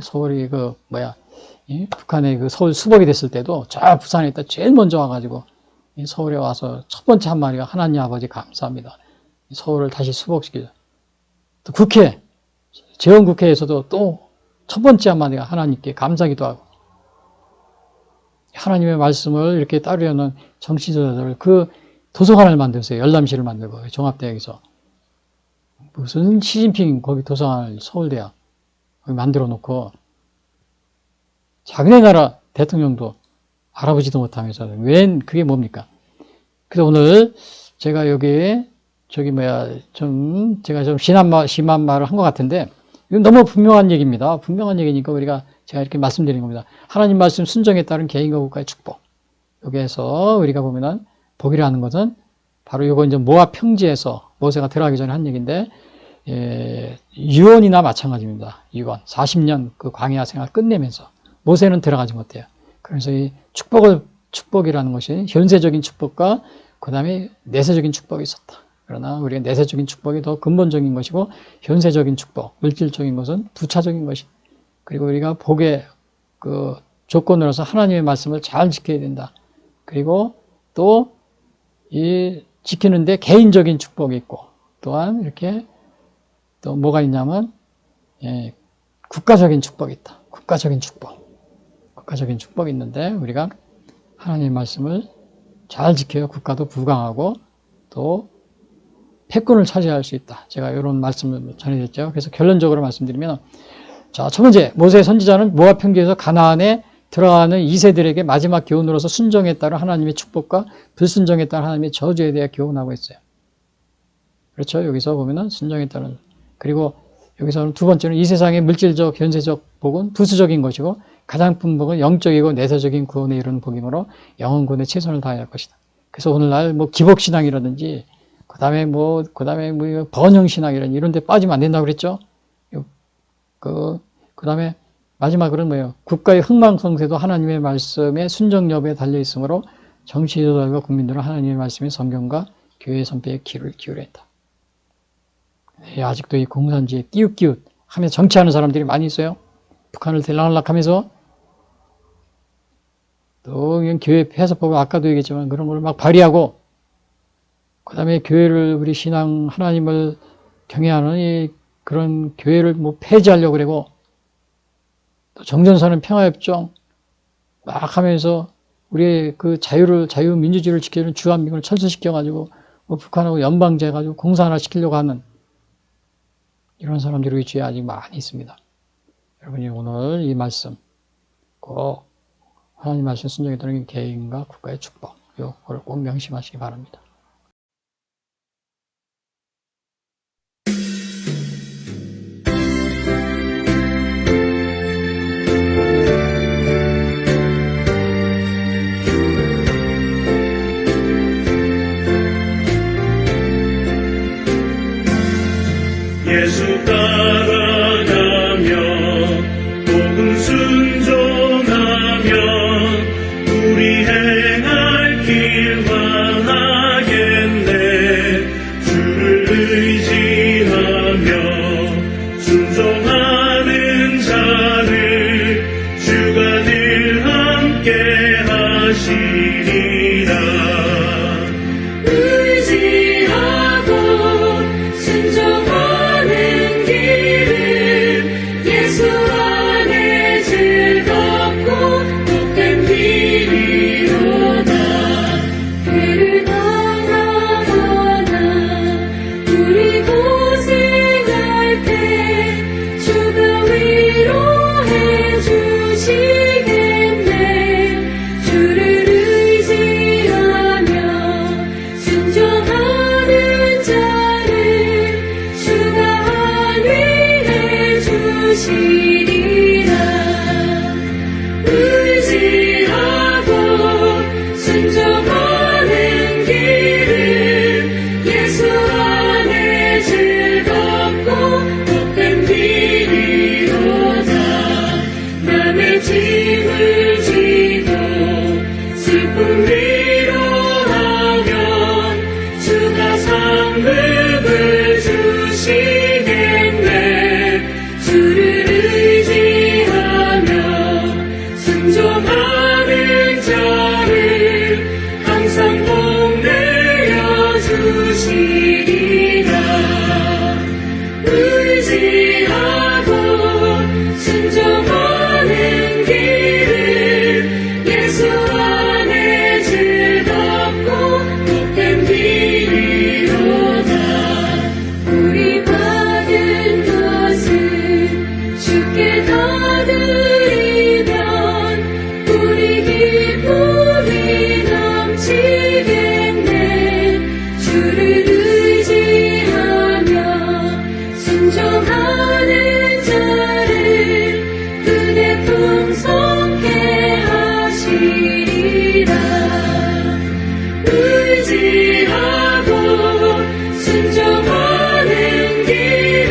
북한의 서울 수복이 됐을 때도 저 부산에 있다 제일 먼저 와가지고 서울에 와서 첫 번째 한마디가 하나님 아버지 감사합니다. 서울을 다시 수복시키자. 또 재헌국회에서도 또 첫 번째 한마디가 하나님께 감사기도 하고, 하나님의 말씀을 이렇게 따르려는 정치자들, 도서관을 만들었어요. 열람실을 만들고, 종합대학에서. 무슨 시진핑 거기 도서관을 서울대학 거기 만들어 놓고, 자기네 나라 대통령도 알아보지도 못하면서, 그게 뭡니까? 그래서 오늘 제가 제가 좀 심한 말을 한 것 같은데, 이건 너무 분명한 얘기입니다. 분명한 얘기니까 제가 이렇게 말씀드리는 겁니다. 하나님 말씀 순종에 따른 개인과 국가의 축복. 여기에서 우리가 보면은 복이라는 것은 바로 이거 이제 모압 평지에서 모세가 들어가기 전에 한 얘기인데, 유언이나 마찬가지입니다. 유언. 40년 그 광야 생활 끝내면서 모세는 들어가지 못해요. 그래서 이 축복이라는 것이 현세적인 축복과 그 다음에 내세적인 축복이 있었다. 그러나 우리가 내세적인 축복이 더 근본적인 것이고, 현세적인 축복, 물질적인 것은 부차적인 것이. 그리고 우리가 복의 조건으로서 하나님의 말씀을 잘 지켜야 된다. 그리고 또 지키는데 개인적인 축복이 있고, 또한 이렇게 또 뭐가 있냐면 국가적인 축복이 있다. 국가적인 축복이 있는데, 우리가 하나님의 말씀을 잘 지켜야 국가도 부강하고 또 패권을 차지할 수 있다. 제가 이런 말씀을 전해드렸죠. 그래서 결론적으로 말씀드리면, 자, 첫 번째, 모세 선지자는 모압 평지에서 가나안에 들어가는 2세들에게 마지막 교훈으로서 순종에 따른 하나님의 축복과 불순종에 따른 하나님의 저주에 대해 교훈하고 있어요. 그렇죠? 여기서 보면은 순종에 따른. 그리고 여기서는 두 번째는 이 세상의 물질적, 현세적 복은 부수적인 것이고, 가장 큰 복은 영적이고 내세적인 구원에 이르는 복이므로 영원 구원에 최선을 다해야 할 것이다. 그래서 오늘날 기복신앙이라든지 그 다음에 번영신앙 이런 데 빠지면 안 된다고 그랬죠? 그 다음에 마지막으로는 뭐예요? 국가의 흥망성쇠도 하나님의 말씀에 순종 여부에 달려 있으므로 정치 지도자와 국민들은 하나님의 말씀에 성경과 교회의 선배에 귀를 기울였다. 네, 아직도 이 공산주의에 끼웃끼웃 하면서 정치하는 사람들이 많이 있어요. 북한을 들락날락하면서 또 교회 폐쇄법을 아까도 얘기했지만 그런 걸 막 발의하고, 그 다음에 교회를, 우리 신앙 하나님을 경외하는 이 그런 교회를 뭐 폐지하려고 그러고, 또 정전선언 평화협정 막 하면서 우리의 그 자유민주주의를 지키는 주한미군을 철수시켜가지고 뭐 북한하고 연방제해가지고 공산화 시키려고 하는 이런 사람들이 우리 주위에 아직 많이 있습니다. 여러분이 오늘 이 말씀 꼭 하나님 말씀 순종에 따르는 개인과 국가의 축복, 이걸 꼭 명심하시기 바랍니다. 예수 따라가며 복음 순종하며 우리 행할 길 많아겠네. 주를 의지하며 순종하는 자를 주가 늘 함께 하시리라. 의지하고 순종하는 길은 예수 안에 즐겁고 복된 길이로다. 그를 떠나거나 우리 고생할 때 주가 위로해 주시겠네. 주를 의지하며 순종하는 자를 주가 안위해 주시리라. 의지하고 순종하는 길은 예수 안에 즐겁고 복된 길이로다. 남의 짐을 지고 슬픔 위로하면 주가 상급을 주시겠네. 주를 의지하며 순종하는 자를 항상 복내어 주시리라. 의지하고 순종하는 길은 예수 안에 즐겁고 복된 길이로다. 우리 받은 것을 주께 다 드리면 우리 기쁨이 넘치겠네. 주를 의지하며 순종하는 자를 그대 풍성케 하시리라. 의지하고 순종하는 길은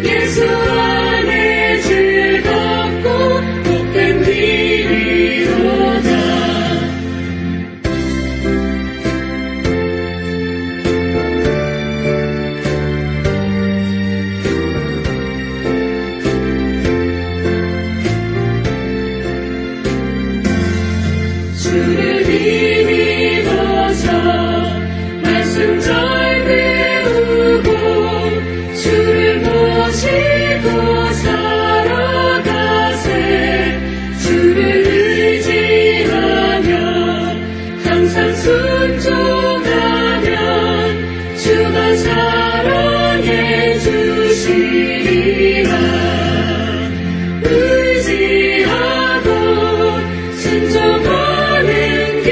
예수 안에 즐겁고 복된 길이로다. 주를 믿어서 말씀 잘 배우고 주를 모시고 살아가세. 주를 의지하며 항상 순종하면 주가 사랑해 주시리라. 의지하고 순종하는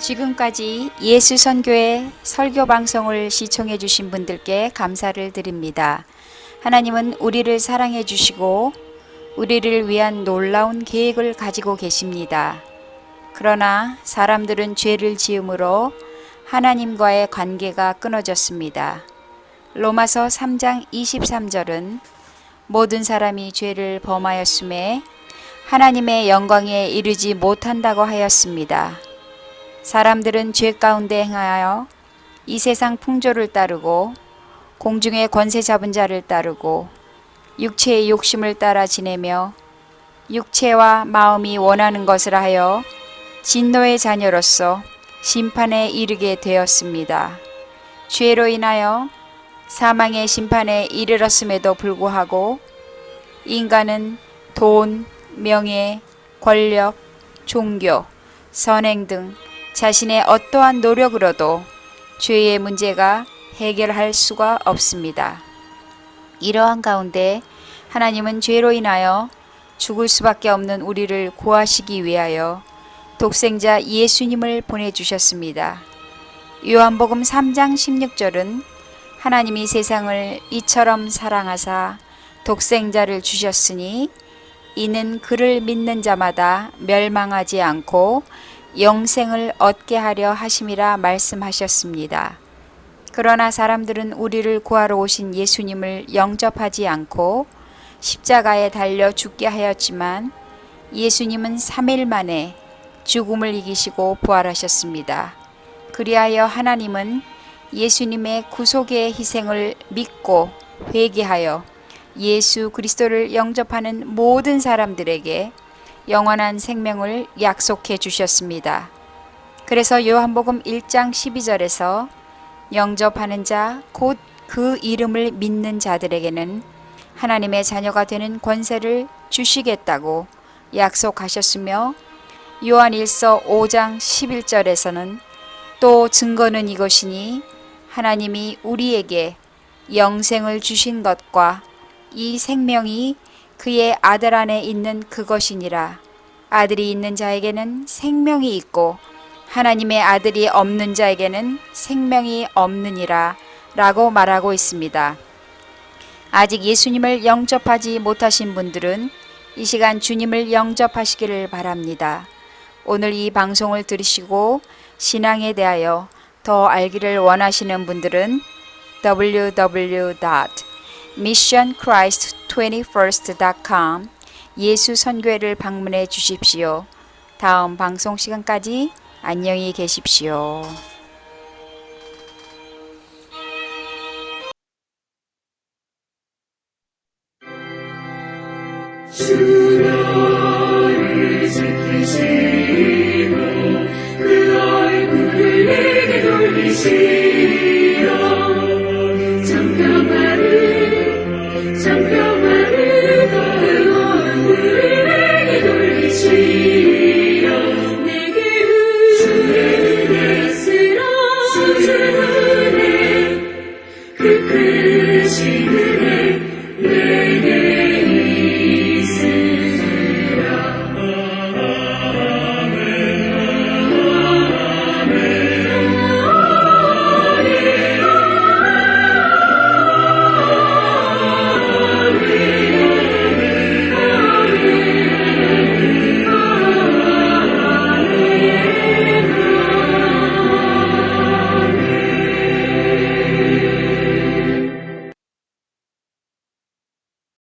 지금까지 예수선교회 설교방송을 시청해 주신 분들께 감사를 드립니다. 하나님은 우리를 사랑해 주시고 우리를 위한 놀라운 계획을 가지고 계십니다. 그러나 사람들은 죄를 지음으로 하나님과의 관계가 끊어졌습니다. 로마서 3장 23절은 모든 사람이 죄를 범하였음에 하나님의 영광에 이르지 못한다고 하였습니다. 사람들은 죄 가운데 행하여 이 세상 풍조를 따르고 공중의 권세 잡은 자를 따르고 육체의 욕심을 따라 지내며 육체와 마음이 원하는 것을 하여 진노의 자녀로서 심판에 이르게 되었습니다. 죄로 인하여 사망의 심판에 이르렀음에도 불구하고 인간은 돈, 명예, 권력, 종교, 선행 등 자신의 어떠한 노력으로도 죄의 문제가 해결할 수가 없습니다. 이러한 가운데 하나님은 죄로 인하여 죽을 수밖에 없는 우리를 구하시기 위하여 독생자 예수님을 보내주셨습니다. 요한복음 3장 16절은 하나님이 세상을 이처럼 사랑하사 독생자를 주셨으니 이는 그를 믿는 자마다 멸망하지 않고 영생을 얻게 하려 하심이라 말씀하셨습니다. 그러나 사람들은 우리를 구하러 오신 예수님을 영접하지 않고 십자가에 달려 죽게 하였지만 예수님은 3일 만에 죽음을 이기시고 부활하셨습니다. 그리하여 하나님은 예수님의 구속의 희생을 믿고 회개하여 예수 그리스도를 영접하는 모든 사람들에게 영원한 생명을 약속해 주셨습니다. 그래서 요한복음 1장 12절에서 영접하는 자 곧 그 이름을 믿는 자들에게는 하나님의 자녀가 되는 권세를 주시겠다고 약속하셨으며 요한일서 5장 11절에서는 또 증거는 이것이니 하나님이 우리에게 영생을 주신 것과 이 생명이 그의 아들 안에 있는 그것이니라. 아들이 있는 자에게는 생명이 있고 하나님의 아들이 없는 자에게는 생명이 없느니라 라고 말하고 있습니다. 아직 예수님을 영접하지 못하신 분들은 이 시간 주님을 영접하시기를 바랍니다. 오늘 이 방송을 들으시고 신앙에 대하여 더 알기를 원하시는 분들은 www.missionchrist21st.com 예수선교회를 방문해 주십시오. 다음 방송 시간까지 안녕히 계십시오.